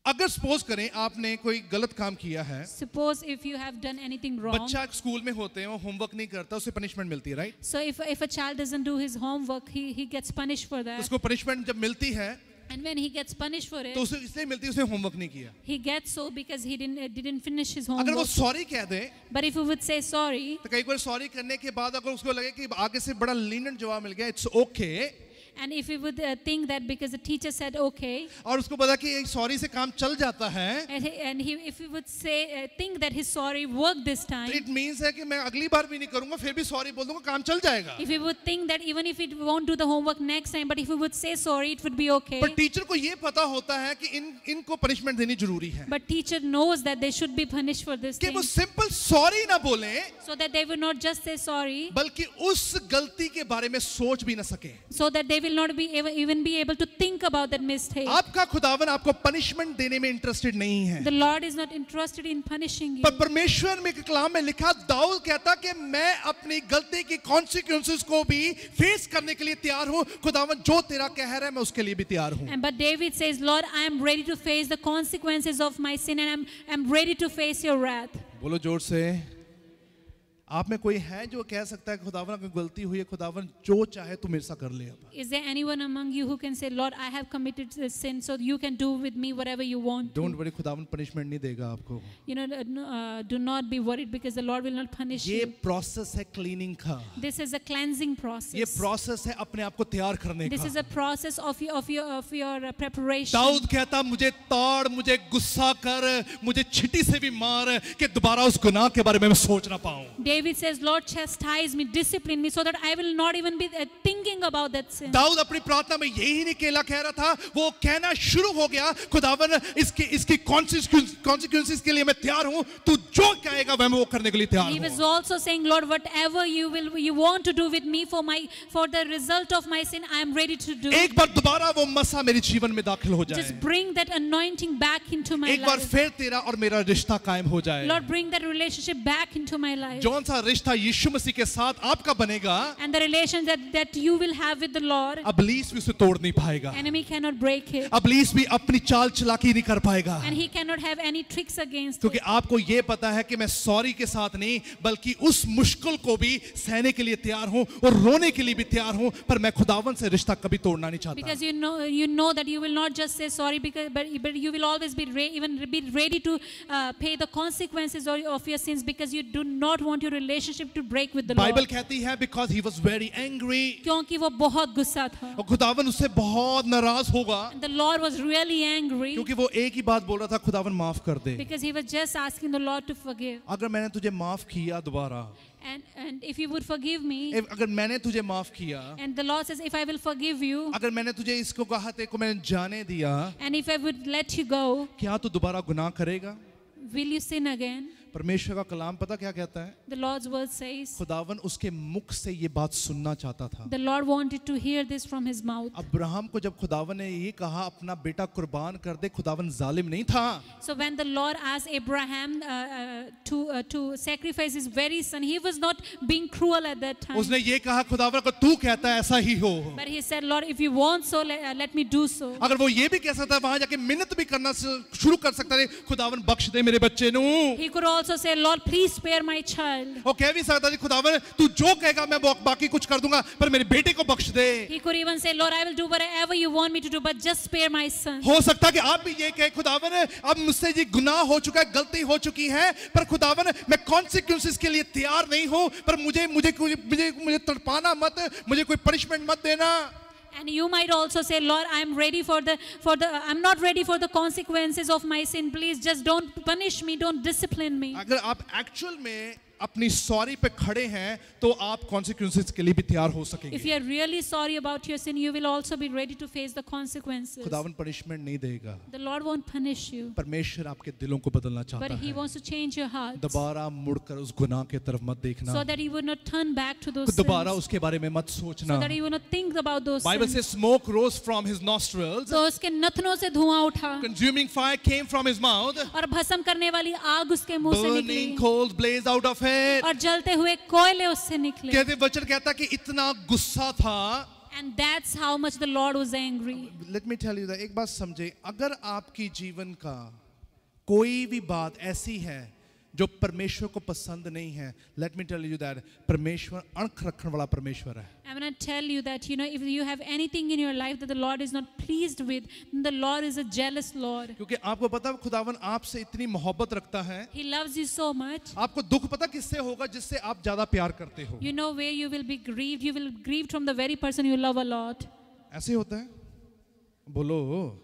अगर सपोज करें आपने कोई गलत काम किया है, Suppose if you have done anything wrong. बच्चा स्कूल में होते हैं, वो होमवर्क नहीं करता, उसे पनिशमेंट मिलती है, right? So if a child doesn't do his homework, he gets punished for that. उसको पनिशमेंट जब मिलती है And when he gets punished for तो it, उसे इसलिए मिलती है उसने होमवर्क नहीं किया। he gets so because he didn't finish his अगर वो homework. सॉरी कह दे But if we would say sorry, तो कई बार सॉरी करने के बाद अगर उसको लगे कि आगे से बड़ा लीनेंट जवाब मिल गया, it's okay, and if we would think that because the teacher said okay, और उसको पता कि सॉरी से काम चल जाता है, and if we would say think that his sorry worked this तो time, इट मींस है कि मैं अगली बार भी नहीं करूंगा, फिर भी सॉरी बोल दूंगा, काम चल जाएगा। if we would think that even if it won't do the homework next time, but if we would say sorry, it would be okay. पर टीचर को ये पता होता है कि इनको पनिशमेंट देनी जरूरी है, But teacher knows that they should be punished for this कि thing, वो सिंपल सॉरी ना बोले, so that they will not just say sorry, बल्कि उस गलती के बारे में सोच भी ना सके। so that they will not be even be able to think about that mistake. आपका खुदावन आपको पनिशमेंट देने में इंटरेस्टेड नहीं है, The Lord is not interested in punishing you. पर परमेश्वर में कलाम में लिखा, दाऊद कहता कि मैं अपनी गलती की कॉन्सिक्वेंसेस को भी फेस करने के लिए तैयार हूं। खुदावन जो तेरा कह रहा है मैं उसके लिए भी तैयार हूं। And but David says, Lord, I am ready to face the consequences of my sin, and I'm ready to face your wrath. बोलो जोर से। आप में कोई है जो कह सकता है खुदावन अगर गलती हुई है, खुदावन जो चाहे तू मेरे साथ कर ले। अब Is there anyone among you who can say, Lord, I have committed this sin, so you can do with me whatever you want to? Don't worry, खुदावन पनिशमेंट नहीं देगा आपको। You know, do not be worried because the Lord will not punish ये you. Process है cleaning का, This is a cleansing ये process. Process है अपने आप को तैयार करने This is का। a process of your preparation. Dawood कहता मुझे ताड़, मुझे गुस्सा कर, मुझे छिटी से भी मार कि दोबारा उस गुनाह के बारे में मैं सोच ना पाऊं। David says, Lord, chastise me, discipline me, so that I will not even be thinking about that sin. Dawood अपनी प्रार्थना में यही नहीं केला कह रहा था, वो कहना शुरू हो गया, खुदावन इसकी कॉन्सिक्वेंसेस के लिए मैं तैयार हूं, तू जो कहेगा मैं वो करने के लिए तैयार He was हूं। also saying, Lord, whatever you want to do with me for the result of my sin, I am ready to do. एक बार दोबारा वो मसा मेरे जीवन में दाखिल हो जाए, Just bring that anointing back into my एक बार life. फिर तेरा और मेरा रिश्ता कायम हो जाए। Lord, bring that relationship back into my life. जौन सा रिश्ता यीशु मसीह के साथ आपका बनेगा, And the relation that you will have with the Lord, अबलीस भी उसे तोड़ नहीं पाएगा, enemy cannot break it. अबलीस भी अपनी चाल चलाकी नहीं कर पाएगा, And he cannot have any tricks against क्योंकि it. आपको ये पता है कि मैं सॉरी के साथ नहीं बल्कि उस मुश्किल को भी सहने के लिए तैयार हूं और रोने के लिए भी तैयार हूं, पर मैं खुदावन से रिश्ता कभी तोड़ना नहीं चाहता। Because you know that you will not just say sorry, but you will always be ready to pay the consequences of your sins, because you do not want your relationship to break with the Bible Lord. कहती है because he was very angry, क्योंकि वो बहुत गुस्सा था. और खुदावन उससे बहुत नाराज होगा, And the Lord was really angry क्योंकि वो एक ही बात बोल रहा था, खुदावन माफ कर दे। because he was just asking the Lord to forgive. अगर मैंने तुझे माफ किया दोबारा, And if you would forgive me, अगर मैंने तुझे माफ किया, and the Lord says, if I will forgive you, अगर मैंने तुझे इसको कहा तेरे को मैंने जाने दिया, and if I would let you go, क्या तू दोबारा गुनाह करेगा? will you sin again? परमेश्वर का कलाम पता क्या कहता है? The Lord's word says, खुदावन उसके मुख से ये बात सुनना चाहता था। the Lord wanted to hear this from his mouth. Abraham को जब खुदावन ने ये कहा अपना बेटा कुर्बान कर दे, खुदावन जालिम नहीं था। So when the Lord asked Abraham to sacrifice his very son, he was not being cruel at that time. उसने ये कहा खुदावन अगर तू कहता है ऐसा ही हो। But he said, Lord, if you want so, let me do so. अगर वो ये भी कह सकता है, वहां जाके मिन्नत भी करना शुरू कर सकता है, खुदावन बख्श दे मेरे बच्चे नू। He could also say, Lord, please spare my child. वो कह भी सकता है खुदावन तू जो कहेगा मैं बाकी कुछ कर दूंगा, पर मेरे बेटे को बख्श दे। He could even say, Lord, I will do whatever you want me to do, but just spare my son. हो सकता है कि आप भी ये कहे खुदावन अब मुझसे ये गुनाह हो चुका है, गलती हो चुकी है, पर खुदावन मैं कॉन्सिक्वेंसेस के लिए तैयार नहीं हूं, पर मुझे तड़पाना मत, मुझे कोई पनिशमेंट मत देना। And you might also say, Lord, I'm not ready for the consequences of my sin. Please just don't punish me, don't discipline me. अगर आप एक्चुअल में अपनी सॉरी पे खड़े हैं तो आप कॉन्सिक्वेंसेस के लिए भी तैयार हो सकेंगे. If you are really sorry about your sin, you will also be ready to face the consequences. खुदावन पनिशमेंट नहीं देगा. The Lord won't punish you, परमेश्वर आपके दिलों को बदलना but चाहता He है. wants to change your heart दोबारा मुड़कर उस गुनाह के तरफ मत देखना. so that you would not turn back to those दोबारा sins, उसके बारे में मत सोचना. so that you would not think about those Bible sins. says smoke rose from his nostrils, तो उसके नथनों से धुआं उठा consuming fire came from his mouth, और भस्म करने वाली आग उसके मुंह से burning निकली coals blazed out of it. और जलते हुए कोयले उससे निकले. कहते वचन कहता कि इतना गुस्सा था. And that's how much the Lord was angry. Let me tell you that एक बात समझे, अगर आपकी जीवन का कोई भी बात ऐसी है जो परमेश्वर को पसंद नहीं है, let me tell you that परमेश्वर अणख रखने वाला परमेश्वर है. I'm going to tell you that, if you have anything in your life that the Lord is not pleased with, then the Lord is a jealous Lord. क्योंकि आपको पता है खुदावन आपसे इतनी मोहब्बत रखता है. He loves you so much. आपको दुख पता किससे होगा जिससे आप ज्यादा प्यार करते हो. You know where you will be grieved. You will grieve from the very person you love a lot. ऐसे होता है. बोलो.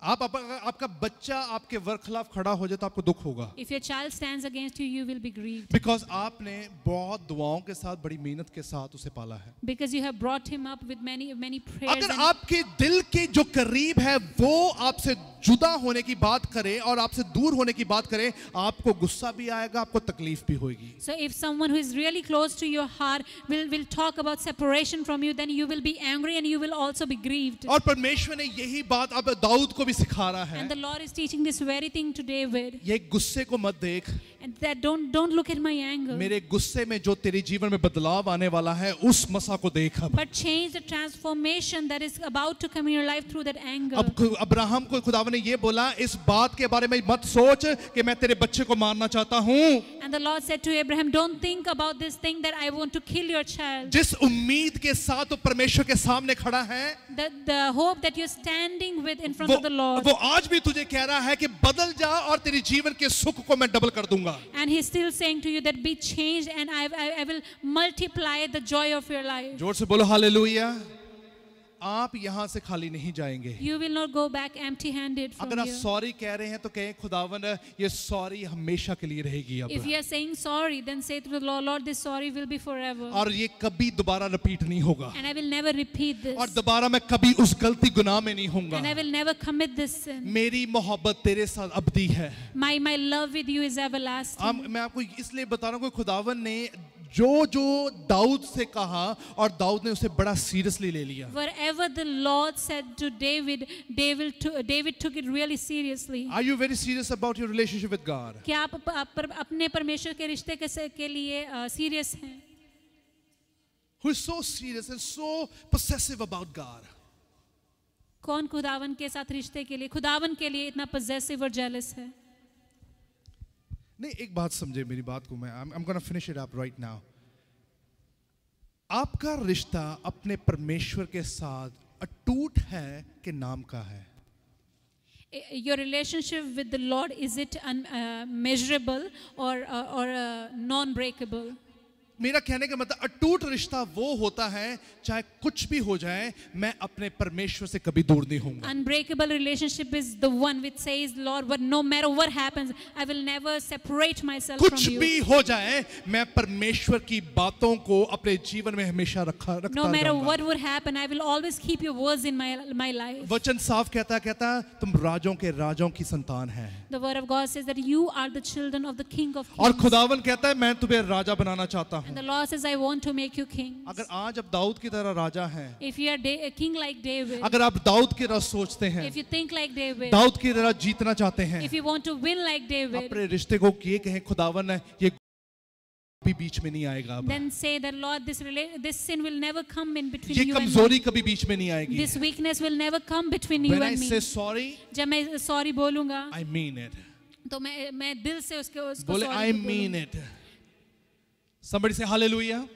आपका बच्चा आपके वर्खलाफ खड़ा हो जाए तो आपको दुख होगा. If your child stands against you, you will be grieved. Because आपने बहुत दुआओं के साथ बड़ी मेहनत के साथ उसे पाला है. Because you have brought him up with many prayers. अगर आपके दिल के जो करीब है वो आपसे जुदा होने की बात करे और आपसे दूर होने की बात करे, आपको गुस्सा भी आएगा, आपको तकलीफ भी होगी. So if someone who is really close to your heart will talk about separation from you, then you will be angry and you will also be grieved. और परमेश्वर ने यही बात अब दाऊद को भी सिखा रहा है. And the Lord is teaching this very thing to David. ये गुस्से को मत देख. And that don't look at my anger. मेरे गुस्से में जो तेरे जीवन में बदलाव आने वाला है उस मसा को देख. But change the transformation that is about to come in your life through that anger. अब अब्राहम को खुदावन ने ये बोला, इस बात के बारे में मत सोच कि मैं तेरे बच्चे को मारना चाहता हूँ. And the Lord said to Abraham, don't think about this thing that I want to kill your child. जिस उम्मीद के साथ वो परमेश्वर के सामने खड़ा है, The hope that you're standing with in front of the Lord. वो आज भी तुझे कह रहा है कि बदल जा और तेरे जीवन के सुख को मैं डबल कर दूंगा. And He's still saying to you that be changed and I will multiply the joy of your life. जोर से बोलो हालेलुया. आप यहाँ से खाली नहीं जाएंगे. You will not go back empty-handed from अगर आप here. सॉरी कह रहे हैं तो कहें खुदावन ये सॉरी हमेशा के लिए रहेगी. अब If you are saying sorry, then say to the Lord, Lord, this sorry will be forever. और ये कभी दोबारा रिपीट नहीं होगा. And I will never repeat this. और दोबारा मैं कभी उस गलती गुनाह में नहीं होऊंगा. And I will never commit this sin. मेरी मोहब्बत तेरे साथ अबदी है. My love with you is everlasting. मैं आपको इसलिए बता रहा हूँ कि खुदावन ने जो दाऊद से कहा और दाऊद ने उसे बड़ा सीरियसली ले लिया. Whatever the Lord said to David took it really seriously. Are you very serious about your relationship with God? क्या आप अपने परमेश्वर के रिश्ते के लिए सीरियस हैं? Who is so serious and so possessive about God? कौन खुदावन के साथ रिश्ते के लिए, खुदावन के लिए इतना possessive और jealous है? नहीं, एक बात समझे मेरी बात को. I'm gonna finish it up right now. आपका रिश्ता अपने परमेश्वर के साथ अटूट है कि नाम का है? Your relationship with the Lord, is it measurable or non-breakable? मेरा कहने का मतलब अटूट रिश्ता वो होता है चाहे कुछ भी हो जाए मैं अपने परमेश्वर से कभी दूर नहीं होऊंगा. Unbreakable relationship is the one which says, Lord, no matter what happens, I will never separate myself from कुछ you. भी हो जाए मैं परमेश्वर की बातों को अपने जीवन में हमेशा रखता No matter रहूंगा. what would happen, I will always keep your words in my life. वचन साफ कहता तुम राजों के राजों की संतान है. The word of God says that you are the children of the King of और Kings. खुदावन कहता है मैं तुम्हें राजा बनाना चाहता हूँ. And the Lord says, I want to make you king. अगर आज आप दाऊद की तरह राजा हैं, If you are a king like David, अगर आप दाऊद की तरह सोचते हैं, if you think like David, Dawood की तरह जीतना चाहते हैं, if you want to win like David, अपने रिश्ते को ये कहें खुदावन है ये भी बीच में नहीं आएगा. अब then say that Lord, this sin will never come in between ये you and me. कमजोरी कभी बीच में नहीं आएगी. This weakness will never come between you When I and me. say sorry, जब मैं sorry बोलूँगा, I mean it. तो मैं दिल से उसको बोले sorry I बोलूँगा. mean it. Somebody say hallelujah.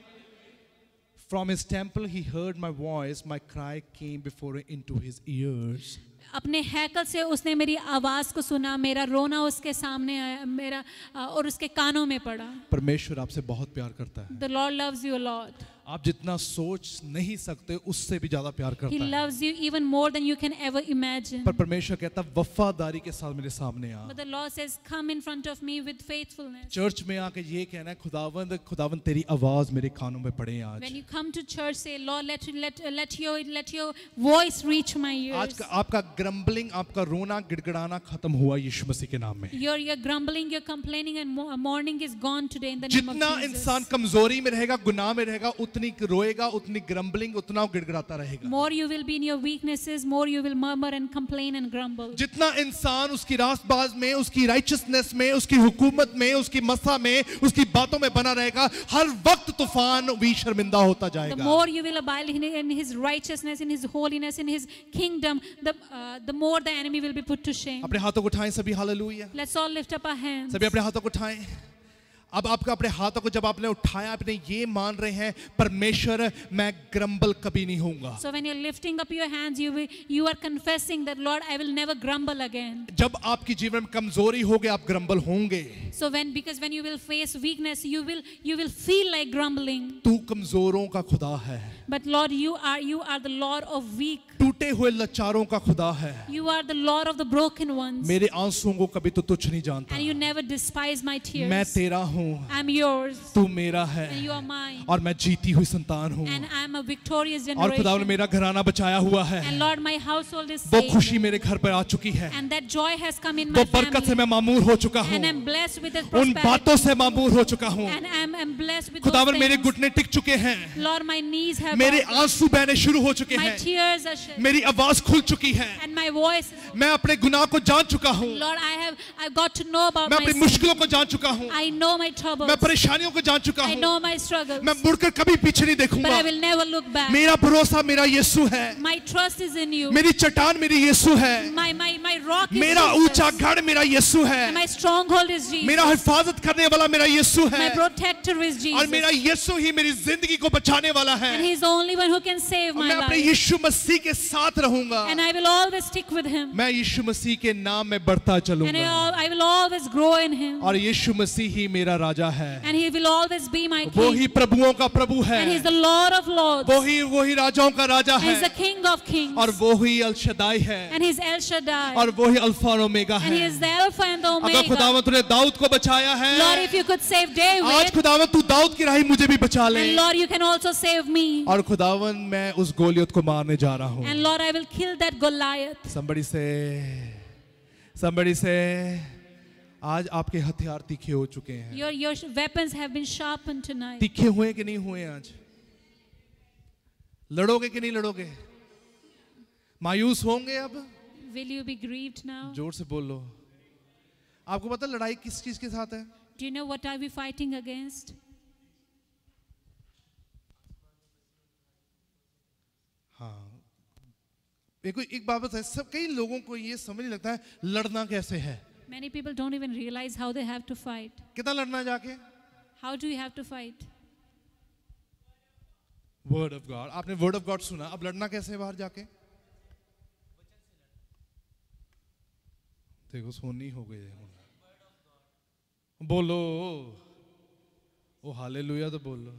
From his temple he heard my voice, my cry came before into his ears. अपने हैकल से उसने मेरी आवाज को सुना, मेरा रोना उसके सामने आया, मेरा और उसके कानों में पड़ा. परमेश्वर आपसे बहुत प्यार करता है. The Lord loves you a lot. आप जितना सोच नहीं सकते उससे भी ज्यादा प्यार He करता है। loves you even more than you can ever imagine. पर परमेश्वर कहता है वफादारी के साथ मेरे सामने आ। But the Lord says, come in front of me with faithfulness. Church में आके ये कहना है खुदावंद खुदावंद तेरी आवाज मेरे कानों में पड़े आज। When you come to church, say, Lord, let your voice reach my आज ears. का आपका ग्रम्बलिंग, आपका रोना गिड़गिड़ाना खत्म हुआ यीशु मसीह के नाम में। Your grumbling, your complaining and mourning is gone today in the name of जितना Jesus. इंसान कमजोरी में रहेगा, गुनाह में रहेगा, उतनी रोएगा, उतनी ग्रम्बलिंग, उतना गिड़गिड़ाता रहेगा। More you will be in your weaknesses, more you will murmur and complain and grumble. जितना इंसान उसकी रास्तबाज में, उसकी राइचियसनेस में, उसकी हुकूमत में, उसकी मसा में, उसकी बातों में बना रहेगा, हर वक्त तूफान भी शर्मिंदा होता The जाएगा। more you will abide in his righteousness, in his holiness, in his kingdom, the more the enemy will be put to shame. अपने हाथों को उठाएं सभी, hallelujah. Let's all lift up our hands. सभी अपने हाथों को उठाएं। अब आपका अपने हाथों को जब आपने उठाया, आपने ये मान रहे हैं परमेश्वर मैं ग्रम्बल कभी नहीं होऊंगा। So when you're lifting up your hands, you are confessing that, Lord, I will never grumble again. जब आपकी जीवन में कमजोरी होगी आप ग्रम्बल होंगे। So because when you will face weakness, you will feel like grumbling. तू कमजोरों का खुदा है, But Lord, you are the Lord of weak. टूटे हुए लाचारों का खुदा है। You are the Lord of the broken ones. मेरे आंसुओं को कभी तो तुच्छ नहीं जानता। And you never despise my tears. मैं तेरा हूँ, I'm yours. तू मेरा है, And you are mine. और मैं जीती हुई संतान हूँ। And I'm a victorious और खुदा ने generation. मेरा घराना बचाया हुआ है। And Lord, my household is वो saved. खुशी मेरे घर पर आ चुकी है। And that joy has come in वो my बरकत से family. मैं मामूर हो चुका हूँ। And I'm blessed with that उन prosperity. बातों से मामूर हो चुका हूँ। And I'm blessed with खुदावन those मेरे things. घुटने टिक चुके हैं, Lord, my knees have मेरे bowed. आंसू बहने शुरू हो चुके My हैं, tears are shed. मेरी आवाज खुल चुकी है, And my voice is मैं अपने गुनाह को जान चुका हूँ, Lord, I've got to know about मैं my अपनी sin. मुश्किलों को जान चुका हूँ, I know my troubles. मैं परेशानियों को जान चुका I हूँ, know my struggles. मैं मुड़कर कभी पीछे नहीं But देखूंगा। I will never look back. मेरा भरोसा मेरा यीशु है, My trust is in you. मेरी चट्टान मेरी यीशु है, My rock is मेरा Jesus. ऊंचा गढ़ मेरा यीशु And है, my stronghold is Jesus. मेरा हिफाजत करने वाला मेरा यीशु My है, protector is और Jesus. मेरा यीशु ही मेरी जिंदगी को बचाने वाला है। And He's the only one who can save और my मैं अपने life. यीशु मसीह के साथ रहूंगा। And I will always stick with Him. मैं यीशु मसीह के नाम में बढ़ता And चलूंगा, I will always grow in Him. और यीशु मसीह ही मेरा राजा है, And He will always be my वो King. ही प्रभुओं का प्रभु है, And He's the Lord of Lords. वो ही राजाओं का राजा And He's the है, King of Kings. और वो ही अल शदाई है, And He's El Shaddai. और वो ही अल्फा और ओमेगा And He है। is the Alpha and the अगर Omega. खुदावंत तूने दाऊद को बचाया है, Lord, if you could save आज David, खुदावंत तू दाऊद की राही मुझे भी बचा ले। and Lord, you can also save me. और खुदावंत मैं उस गोलियत को मारने जा रहा हूँ। And Lord, I will kill that Goliath. somebody say आज आपके हथियार तीखे हो चुके हैं। Your weapons have been sharpened tonight. तीखे हुए कि नहीं हुए? आज लड़ोगे कि नहीं लड़ोगे? मायूस होंगे अब? Will you be grieved now? जोर से बोलो। आपको पता है लड़ाई किस चीज के साथ है? Do you know what are we fighting against? हाँ, एक बात है, सब कई लोगों को ये समझ नहीं लगता है लड़ना कैसे है। Many people don't even realize how they have to fight. कितना लड़ना है जाके? How do you have to fight? Word of God, आपने वर्ड ऑफ गॉड सुना, अब लड़ना कैसे है बाहर जाके? देखो सोनी हो गई है। बोलो ओ हालेलुया तो बोलो।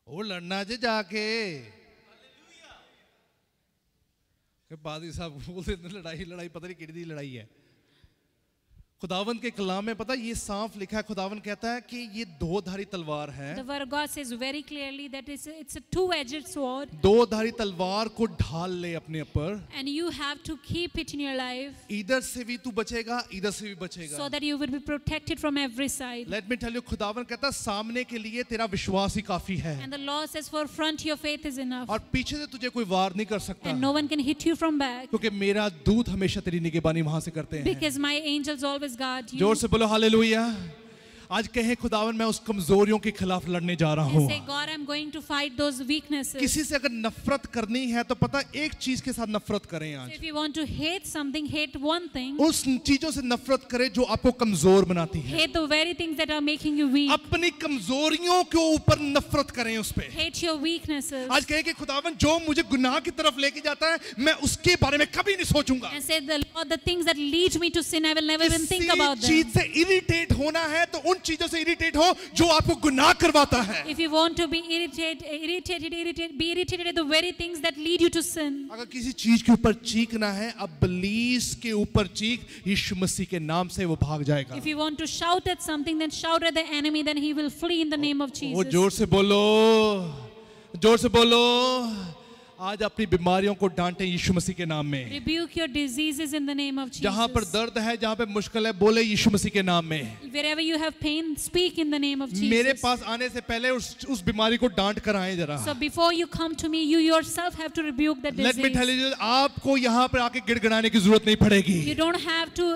ओ लड़ना जे जाके पादरी साहब बोलते लड़ाई पता नहीं कितनी लड़ाई है। खुदावंत के कलाम में पता ये साफ लिखा है, खुदावंत कहता है कि ये दो धारी तलवार है। The word of God says very clearly that it's a two-edged sword. दो धारी तलवार को ढाल ले अपने ऊपर। And you have to keep it in your life. इधर से भी तू बचेगा, इधर से भी बचेगा। So that you will be protected from every side. Let me tell you, खुदावंत कहता है सामने के लिए तेरा विश्वास ही काफी है। And the Lord says for front your faith is enough. और पीछे से तुझे कोई वार नहीं कर सकता। And no one can hit you from back. क्योंकि मेरा दूत हमेशा तेरी निगहबानी वहां से करते हैं। Because my angels always guard you. जोर से बोलो हालेलुया। आज कहे खुदावन मैं उस कमजोरियों के खिलाफ लड़ने जा रहा And हूँ। say, God, I'm going to fight those weaknesses. किसी से अगर नफरत करनी है तो पता एक चीज के साथ नफरत करें। So आज if you want to hate something, hate one thing. उस चीजों से नफरत करें जो आपको कमजोर बनाती है। Hate the very things that are making you weak. अपनी कमजोरियों के ऊपर नफरत करें उस पे। Hate your weaknesses. आज कहे कि खुदावन जो मुझे गुनाह की तरफ लेके जाता है मैं उसके बारे में कभी नहीं सोचूंगा। And say, the Lord, the things that lead me to sin, I will never even think किसी about them. चीज से इरिटेट होना है तो उन उन चीजों से इरिटेट हो जो आपको गुनाह करवाता है। If you want to be be irritated at the very things that lead you to sin. अगर किसी चीज के ऊपर चीखना है, अब बलीस के ऊपर चीख, यीशु मसीह के नाम से वो भाग जाएगा। If you want to shout at something, then shout at the enemy, then he will flee in the name of वो Jesus. जोर से बोलो, जोर से बोलो। आज अपनी बीमारियों को डांटे यीशु मसीह के नाम में। Rebuke your diseases in the name of Jesus. जहां पर दर्द है, जहां पे मुश्किल है, बोले यीशु मसीह के नाम में। Wherever you have pain, speak in the name of Jesus. मेरे पास आने से पहले उस बीमारी को डांट कर आए जरा। So before you come to me, you yourself have to rebuke that Let me disease. tell you, आपको यहाँ पर आके गिड़गिड़ाने की जरूरत नहीं पड़ेगी। You don't have to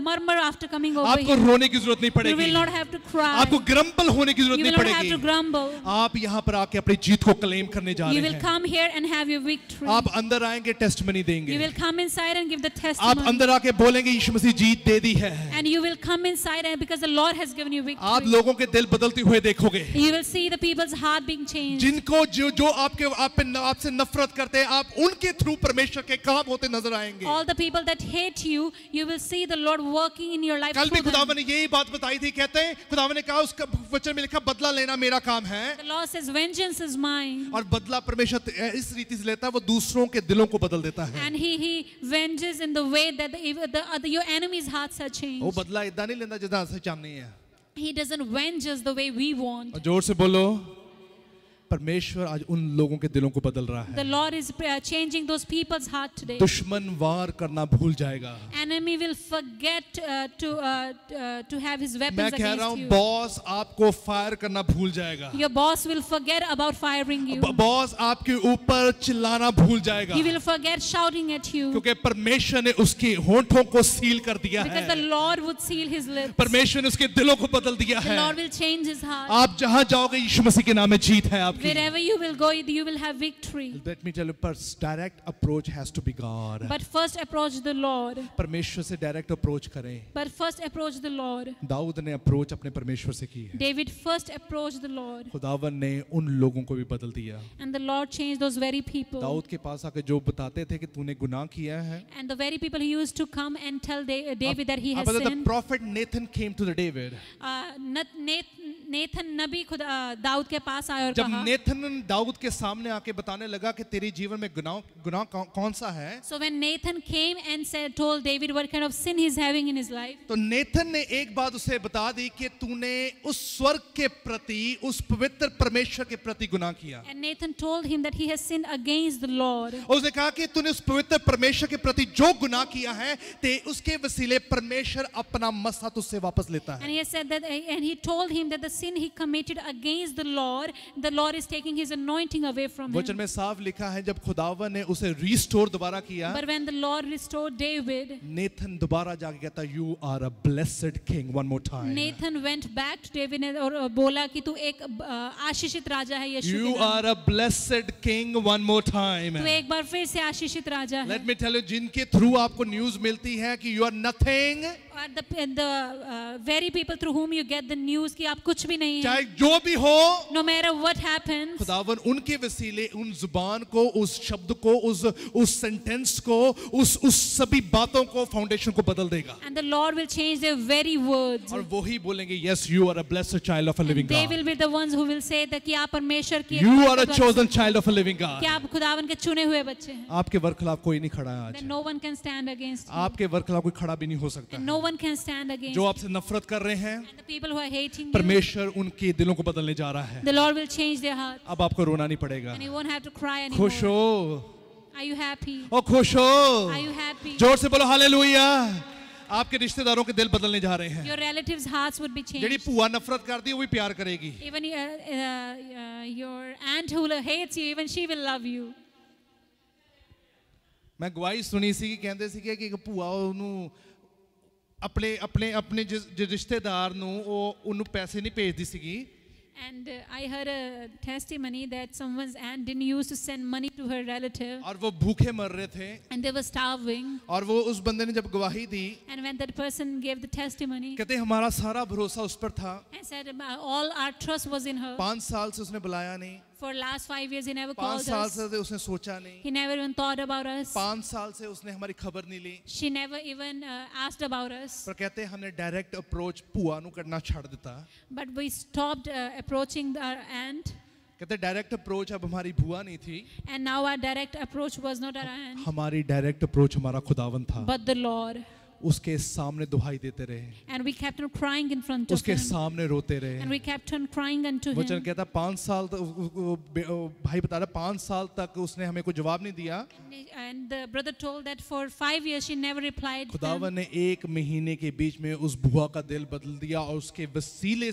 murmur after coming over आपको here. रोने की जरूरत नहीं You पड़ेगी। will not have to cry. आपको ग्रम्पल होने की जरूरत You नहीं will not have to पड़ेगी। grumble. आप यहाँ पर आके अपनी जीत को क्लेम करने जा You रहे will हैं। come here and have your victory. आप अंदर आएंगे, टेस्टमनी You देंगे। will come inside and give the आप testimony. अंदर आके बोलेंगे यीशु मसीह जीत दे दी है। And you will come inside and because the Lord has given you आप victory. लोगों के दिल बदलते हुए देखोगे। You will see the people's heart being changed. जिनको जो आपसे नफरत करते हैं, आप उनके थ्रू परमेश्वर के काम होते नजर आएंगे। All the people that hate you, you will see the Lord working in your life कल भी through खुदावन them. ने यही बात बताई थी। कहते हैं खुदावन ने कहा, उसका वचन में लिखा, बदला लेना मेरा काम है। The Lord says, vengeance is mine. और बदला परमेश्वर इस रीति से लेता है, वो दूसरों के दिलों को बदल देता है। And he venges in the way that your enemy's hearts are वो changed. बदला इतना नहीं लेता जितना सच नहीं है। He doesn't venge us the way we want. और जोर से बोलो, परमेश्वर आज उन लोगों के दिलों को बदल रहा The है। Lord is changing those people's heart today. दुश्मन वार करना भूल जाएगा। Enemy will forget to have his मैं weapons कह रहा against हूँ, you. बॉस आपको फायर करना भूल जाएगा। Your boss will forget about firing you. Boss आपके ऊपर चिल्लाना भूल जाएगा, He will forget shouting at you क्योंकि परमेश्वर ने उसके होंठों को सील कर दिया because the है। Lord would seal his lips. परमेश्वर ने उसके दिलों को बदल दिया The है। Lord will change his heart. आप जहां जाओगे, यीशु मसीह के नाम में जीत है आपकी। Wherever you will go, you will have victory. Let me tell you, direct approach has to be God. But first approach the Lord. परमेश्वर से डायरेक्ट अप्रोच करें। But first approach the Lord. दाऊद ने अप्रोच अपने परमेश्वर से की है। David first approached the Lord. खुदावन ने उन लोगों को भी बदल दिया। And the Lord changed those very people. Dawood के पास आके जो बताते थे कि तूने गुनाह किया है। And the very people who used to come and tell David that he has The sinned. prophet Nathan came to the David. Nathan नबी खुद दाऊद के पास आया और जब कहा. नेथन दाऊद के सामने आके बताने लगा कि तेरे जीवन में गुनाह कौन सा है, So when Nathan came and told David what kind of sin he's having in his life. तो नेथन ने एक बात उसे बता दी कि तूने उस स्वर्ग के प्रति, उस पवित्र परमेश्वर के प्रति गुनाह किया। And Nathan told him that he has sinned against the Lord. और उसने कहा कि तूने उस पवित्र परमेश्वर के प्रति जो गुनाह किया है, ते उसके वसीले परमेश्वर अपना मसा तुझसे वापस लेता है। And he said that, and he told him that the sin he committed against the Lord is taking his anointing away from him. वचन में साफ लिखा है, जब खुदावन ने उसे रिस्टोर दोबारा किया, But when the Lord restored David, Nathan दोबारा जाके कहता, you are a blessed king one more time. Nathan went back to David और बोला कि तू एक आशीषित राजा है यीशु You के नाम. are a blessed king one more time. तू एक बार फिर से आशीषित राजा है. Let me tell you, जिनके थ्रू आपको न्यूज़ मिलती है कि you are nothing, और the very people through whom you get the news कि आप कुछ भी नहीं चाहे हैं. जो भी हो, No matter what happens, खुदावन उनके वसीले उन जुबान को, उस शब्द को, उस सेंटेंस को, उस सभी बातों को, फाउंडेशन को बदल देगा। and the Lord will change their very words. और वही बोलेंगे, yes, you are a blessed child of a living They God. will be the ones who will say that कि आप परमेश्वर की You are a chosen child of a living God. कि आप खुदावन के चुने हुए बच्चे हैं. आपके वरखिलाफ कोई नहीं खड़ा है आज। Then no one can stand against you. आपके वरखिलाफ कोई खड़ा भी नहीं हो सकता And है। no one can stand against जो you. आपसे नफरत कर रहे हैं, And the people who are hating you, परमेश्वर उनके दिलों को बदलने जा रहा है। the Lord will change their heart. अब आपको रोना नहीं पड़ेगा। And you won't have to cry anymore. खुश हो Are you happy? और खुश हो। Are you happy? जोर से बोलो हालेलुया। आपके रिश्तेदारों के दिल बदलने जा रहे हैं। Your relatives' hearts would be JD changed. भूआ नफरत करती है, वो भी प्यार करेगी। Even your aunt who hates you, even she will love you. मैं गवाही सुनी सी कि कहंदे सी कि ਭੂਆ ਉਹਨੂੰ ਆਪਣੇ ਜਿਸ ਰਿਸ਼ਤੇਦਾਰ ਨੂੰ ਉਹ ਉਹਨੂੰ ਪੈਸੇ ਨਹੀਂ ਭੇਜਦੀ ਸੀਗੀ। And I heard a testimony that someone's aunt didn't used to send money to her relative. और वो भूखे मर रहे थे। And they were starving. और वो उस बंदे ने जब गवाही दी, And when that person gave the testimony, कहते हमारा सारा भरोसा उस पर था। and said all our trust was in her. 5 साल से उसने बुलाया नहीं। For last 5 years, he never 5 called साल us. से उसने सोचा नहीं, He never even thought about us. 5 साल से उसने हमारी खबर नहीं ली। She never even asked about us. पर कहते हैं हमने डायरेक्ट अप्रोच भूआ ਨੂੰ करना ਛੱਡ ਦਿੱਤਾ। But we stopped approaching our aunt. कहते हैं डायरेक्ट अप्रोच अब हमारी भूआ नहीं थी, And now our direct approach was not our aunt, हमारी डायरेक्ट अप्रोच हमारा खुदावन था। but the Lord. उसके सामने दुहाई देते रहे, And we kept on crying in front of उसके him. सामने रोते And रहे। we kept on crying unto वचन him. कहता 5 साल भाई बता रहा 5 साल तक उसने हमें कोई जवाब नहीं दिया। And the brother told that for 5 years she never replied. खुदावन ने 1 महीने के बीच में उस बुआ का दिल बदल दिया और उसके वसीले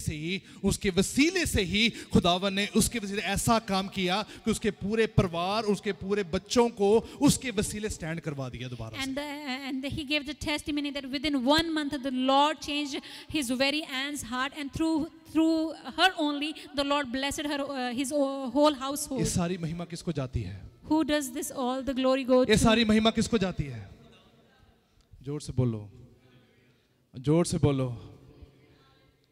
से ही खुदावन ने उसके वसीले ऐसा काम किया कि उसके पूरे परिवार, उसके पूरे बच्चों को उसके वसीले स्टैंड करवा दिया दोबारा से। And he gave the testimony that within 1 month the Lord changed his very aunt's heart, and through her only the Lord blessed her his whole household. ये सारी महिमा किसको जाती है? Who does this all the glory go ये to? सारी महिमा किसको जाती है? जोर से बोलो, जोर से बोलो।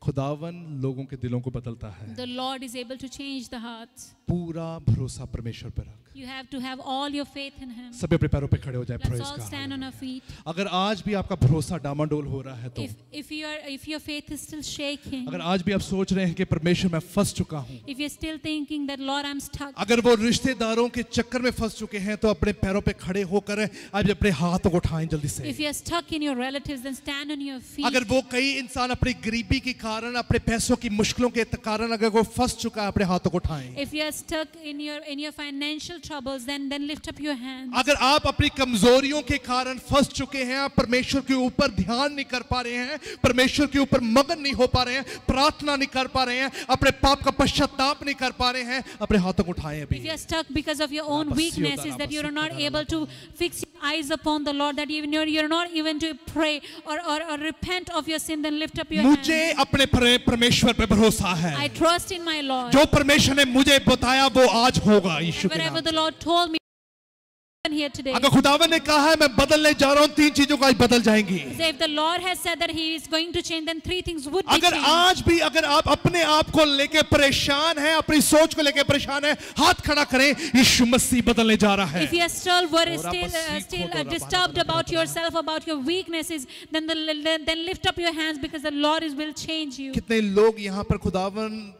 खुदावन लोगों के दिलों को बदलता है। The Lord is able to change the hearts. पूरा भरोसा परमेश्वर पर रख। You have to have all your faith in him. सभी अपने पैरों पे खड़े हो जाए। Let's Praise all God. stand on our feet. अगर आज भी आपका भरोसा डामाडोल हो रहा है तो, If your faith is still shaking, अगर आज भी आप सोच रहे हैं कि परमेश्वर मैं फंस चुका हूँ, if you're still thinking that Lord I'm stuck, अगर वो रिश्तेदारों के चक्कर में फंस चुके हैं तो अपने पैरों पे खड़े होकर आज अपने हाथों को उठाएं जल्दी से। if you're stuck in your relatives, then stand on your feet. अगर वो कई इंसान अपनी गरीबी के कारण, अपने पैसों की मुश्किलों के कारण अगर वो फंस चुका है, अपने हाथों को उठाएं। If you are stuck in your financial troubles, then lift up your hands. अगर आप अपनी कमजोरियों के कारण फंस चुके हैं, आप परमेश्वर के ऊपर ध्यान नहीं कर पा रहे हैं, परमेश्वर के ऊपर मगन नहीं हो पा रहे हैं, प्रार्थना नहीं कर पा रहे हैं, अपने पाप का पश्चाताप नहीं कर पा रहे हैं, अपने हाथों को उठाएं अभी। If you are stuck because of your own weaknesses, that you are not able to fix your eyes upon the Lord, that you're not even to pray or repent of your sin, then lift up your मुझे hands. अपने परमेश्वर पे भरोसा है। I trust in my Lord. जो परमेश्वर ने मुझे बताया वो आज होगा यीशु के Wherever नाम the Lord told me here today. अगर खुदावन ने कहा है मैं बदलने जा रहा हूँ, 3 चीजों को आज बदल जाएंगी। So if the Lord has said that He is going to change, then 3 things would be अगर changed. आज भी अगर आप अपने आप को लेके परेशान हैं, अपनी सोच को लेके परेशान हैं, हाथ खड़ा करें, यीशु मसीह बदलने जा रहा है। If you are still worried, still disturbed about yourself, about your weaknesses, then lift up your hands, because the Lord will change you. कितने लोग यहाँ पर खुदावन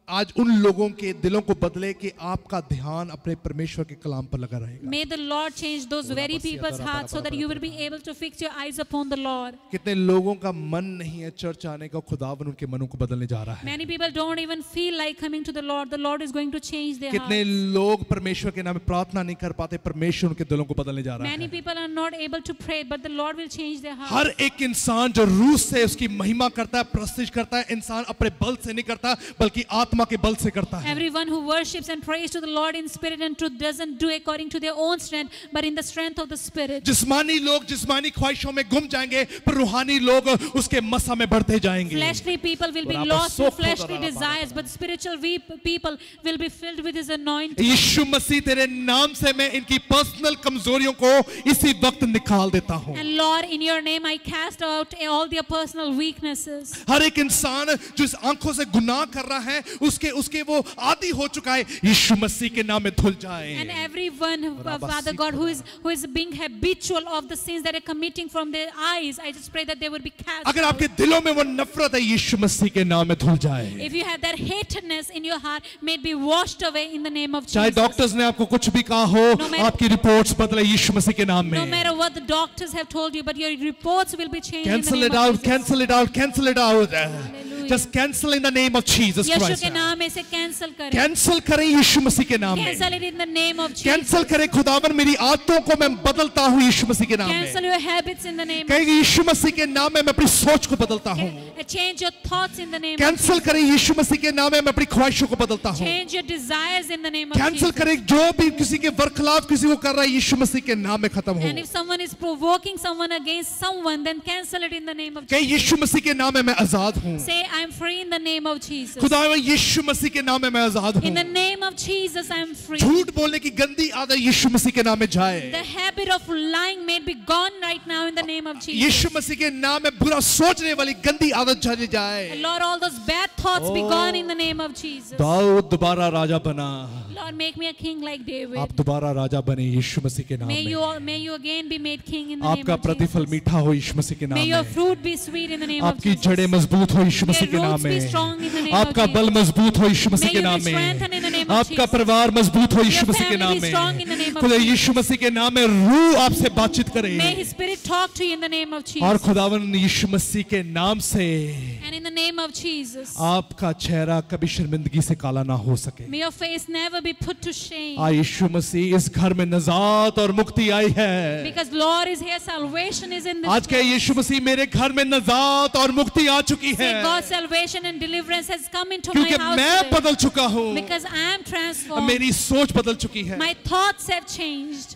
आज उन लोगों के दिलों को बदले कि आपका ध्यान अपने परमेश्वर के कलाम पर लगा रहेगा। May the Lord change those very people's hearts so that you will be able to fix your eyes upon the Lord. कितने लोगों का मन नहीं है चर्च आने का, खुदावन उनके मनों को बदलने जा रहा है। Many people don't even feel like coming to the Lord. The Lord is going to change their कितने hearts. लोग परमेश्वर के नाम में प्रार्थना नहीं कर पाते, परमेश्वर उनके दिलों को बदलने जा रहा Many है। people are not able to pray, but the Lord will change their hearts. हर एक इंसान जो रूह से उसकी महिमा करता है, प्रस्तिश करता है, इंसान अपने बल से नहीं करता बल्कि आत्मा के बल से करता है। Everyone who worships and prays to the Lord in spirit and truth doesn't do according to their own strength, but in the strength of the Spirit. जिस्मानी लोग जिस्मानी ख्वाहिशों में गुम जाएंगे, पर रूहानी लोग उसके मसा में बढ़ते जाएंगे। Fleshly people will be lost in fleshly desires, but spiritual people will be filled with His anointing. यीशु मसीह तेरे नाम से मैं इनकी पर्सनल कमजोरियों को इसी वक्त निकाल देता हूँ। And Lord, in your name I cast out all their personal weaknesses. हर एक इंसान जो इस आंखों से गुनाह कर रहा है, उसके वो आदी हो चुका है, यीशु मसीह के नाम में धुल जाए। And everyone, Father God, who is being habitual of the sins that are committing from their eyes, I just pray that they would be cast अगर out. आपके दिलों में वो नफरत है, यीशु मसीह के नाम में धुल जाए। If you have that hatredness in your heart, may it be washed away in the name of चाहे Jesus. डॉक्टर्स ने आपको कुछ भी कहा हो, No matter- आपकी रिपोर्ट्स बदले यीशु मसीह के नाम No में। matter what the doctors have told you, but your reports will be changed in the Cancel name it of out, Jesus. cancel it out, cancel it out. Hallelujah. Just cancel in the name of Jesus Yeshu Christ. के नाम में से cancel करें. Cancel करें यीशु मसीह के नाम में। Cancel it in the name of Jesus. Cancel करें खुदावन, मेरी आदतों को मैं बदलता हूँ यीशु मसीह के नाम Cancel में। your habits in the name of कहेंगे यीशु मसीह के नाम में मैं अपनी सोच को बदलता हूँ। Change your thoughts in the name of cancel Jesus. करें यीशु मसीह के नाम में मैं अपनी ख्वाहिशों को बदलता हूँ। Change your desires in the name of cancel Jesus. करें जो भी किसी के बरखिलाफ किसी को कर रहा है, यीशु मसीह के नाम में खत्म हो। And if someone is provoking someone against someone, then cancel it in the name of कहीं Jesus. यीशु मसीह के नाम में मैं आजाद हूँ। Say, I am free in the name of Jesus. खुदावन यीशु मसीह के नाम में मैं आजाद In the हूँ। name of Jesus, I am free. झूठ बोलने की गंदी आदत यीशु मसीह के नाम में जाए। The habit of lying may be gone right now in the name of Jesus. यीशु मसीह के नाम में बुरा सोचने वाली गंदी आदत चली जाए। Lord, all those bad thoughts be gone in the name of Jesus. Dawood दोबारा राजा बना। Lord, make me a king like David. आप दोबारा राजा बने यीशु मसीह के नाम में। May you again be made king in the name आपका of प्रतिफल Jesus. मीठा हो यीशु मसीह के नाम May your में। fruit be sweet in the name of आपकी Jesus. जड़ें मजबूत हो यीशु मसीह के Your नाम roots be में। strong in the name of आपका Jesus. बल मजबूत हो यीशु मसीह May के you नाम be में। strengthened in the name of आपका Jesus. परिवार मजबूत हो यीशु Your मसीह के family नाम be strong in the में। name of खुदा Jesus. यीशु मसीह के नाम में रूह आपसे बातचीत करे। May His Spirit talk to you in the name of और Jesus. खुदावन यीशु मसीह के नाम से And in the name of Jesus. आपका चेहरा कभी शर्मिंदगी से काला ना हो सके। May your face never be put to shame. आ यीशु मसीह इस घर में नजात और मुक्ति आई है। Because Lord is here, salvation is in this आज के place. यीशु मसीह मेरे घर में नजात और मुक्ति आ चुकी है। Say God's salvation and deliverance has come into my क्योंकि house मैं today. बदल चुका हूँ। Because I am transformed. मेरी सोच बदल चुकी है। My thoughts have changed.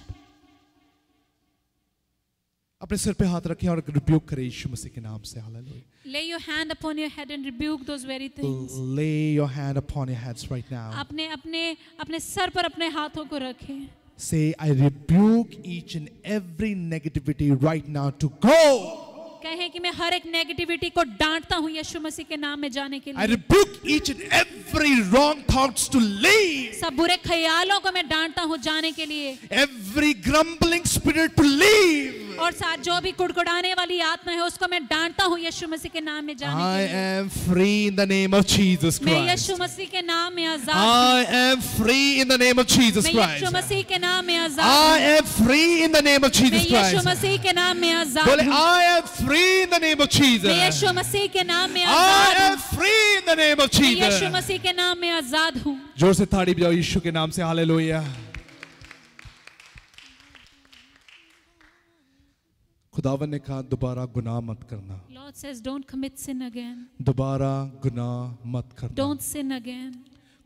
अपने सिर पे हाथ रखें और रिब्यूक करें यीशु मसीह के नाम से। Hallelujah. Lay your hand upon your head and rebuke those very things. Lay your hand upon your heads right now. अपने अपने अपने सर पर अपने हाथों को रखें. Say, I rebuke each and every negativity right now to go. कहें कि मैं हर एक नेगेटिविटी को डांटता हूँ यीशु मसीह के नाम में जाने के I लिए. rebuke each and every wrong thoughts to leave. सब बुरे ख्यालों को मैं डांटता हूँ जाने के लिए. Every grumbling spirit to leave. और साथ जो भी कुड़कुड़ाने वाली आत्मा है उसको मैं डांटता हूँ यीशु मसीह के नाम में जाने I के लिए. am free in the name of Jesus मैं Christ. यीशु मसीह के नाम में आजाद हूँ. I am free in the name of Jesus मैं Christ. यीशु मसीह के नाम में आजाद I हूँ. am free in the name of मैं Jesus यीशु Christ. मसीह के नाम में आजाद बोले, हूँ. I am free in the name of Jesus. मैं यीशु मसीह के नाम में I आजाद am हूँ. free in the name of मैं यीशु Jesus. मसीह के नाम में आजाद हूँ. जोर से ताड़ी बजाओ यीशु के नाम से। हालेलुया। खुदावन ने कहा दोबारा गुनाह मत करना। Lord says, don't commit sin again. दोबारा गुनाह मत करना। Don't sin again.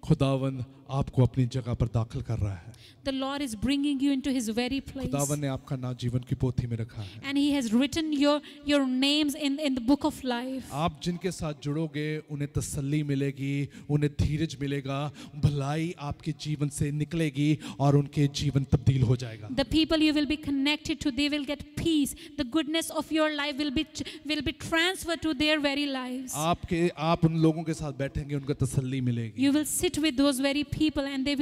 खुदावन आपको अपनी जगह पर दाखिल कर रहा है। The Lord is bringing you into His very place. खुदावन ने आपका नाम जीवन की पोथी में रखा है। And He has written your names in the book of life. आप जिनके साथ जुड़ोगे उन्हें तसल्ली मिलेगी, उन्हें धीरज मिलेगा, भलाई आपके जीवन से निकलेगी और उनके जीवन तब्दील हो जाएगा। The people you will be connected to, they will get peace. The goodness of your life will be transferred to their very lives. आप उन लोगों के साथ बैठेंगे, उनको तसल्ली मिलेगी। You will sit with those very people and they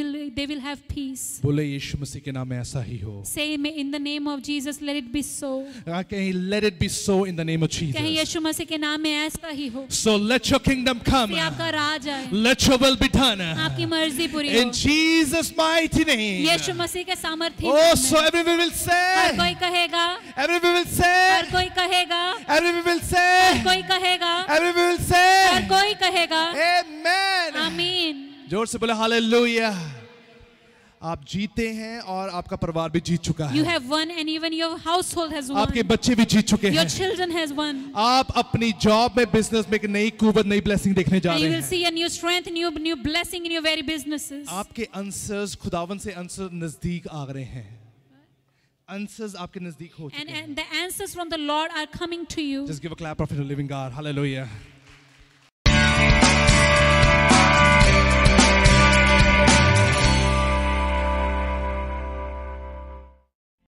will have peace. बोले यीशु मसीह के नाम में ऐसा ही हो। Say in the name of Jesus, let it be so. कहीं let it be so in the name of Jesus. कहीं यीशु मसीह के नाम में ऐसा ही हो. So let your kingdom come. कि आपका राज आए. Let your will be done. आपकी मर्जी पूरी In हो. Jesus' mighty name. यीशु मसीह के सामर्थ्य Oh, नाम so में. everyone will her say. कोई कहेगा. Everyone will her say. कोई कहेगा. Everyone will her say. कोई कहेगा. Everyone will her say. कोई कहेगा. Amen. आमीन. जोर से बोले हालेलुया। आप जीते हैं और आपका परिवार भी जीत चुका You है। have won and even your household has won. आपके बच्चे भी जीत चुके Your हैं। children has won. आप अपनी जॉब में, बिजनेस में एक नई कुवत, नई ब्लेसिंग देखने जा And you रहे will हैं। see a new strength, new blessing in your very businesses. आपके आंसर्स खुदावन से आंसर नजदीक आ रहे हैं। आंसर्स आपके नजदीक हो चुके हैं। And the answers from the Lord are coming to you. Just give a clap of the living God. Hallelujah.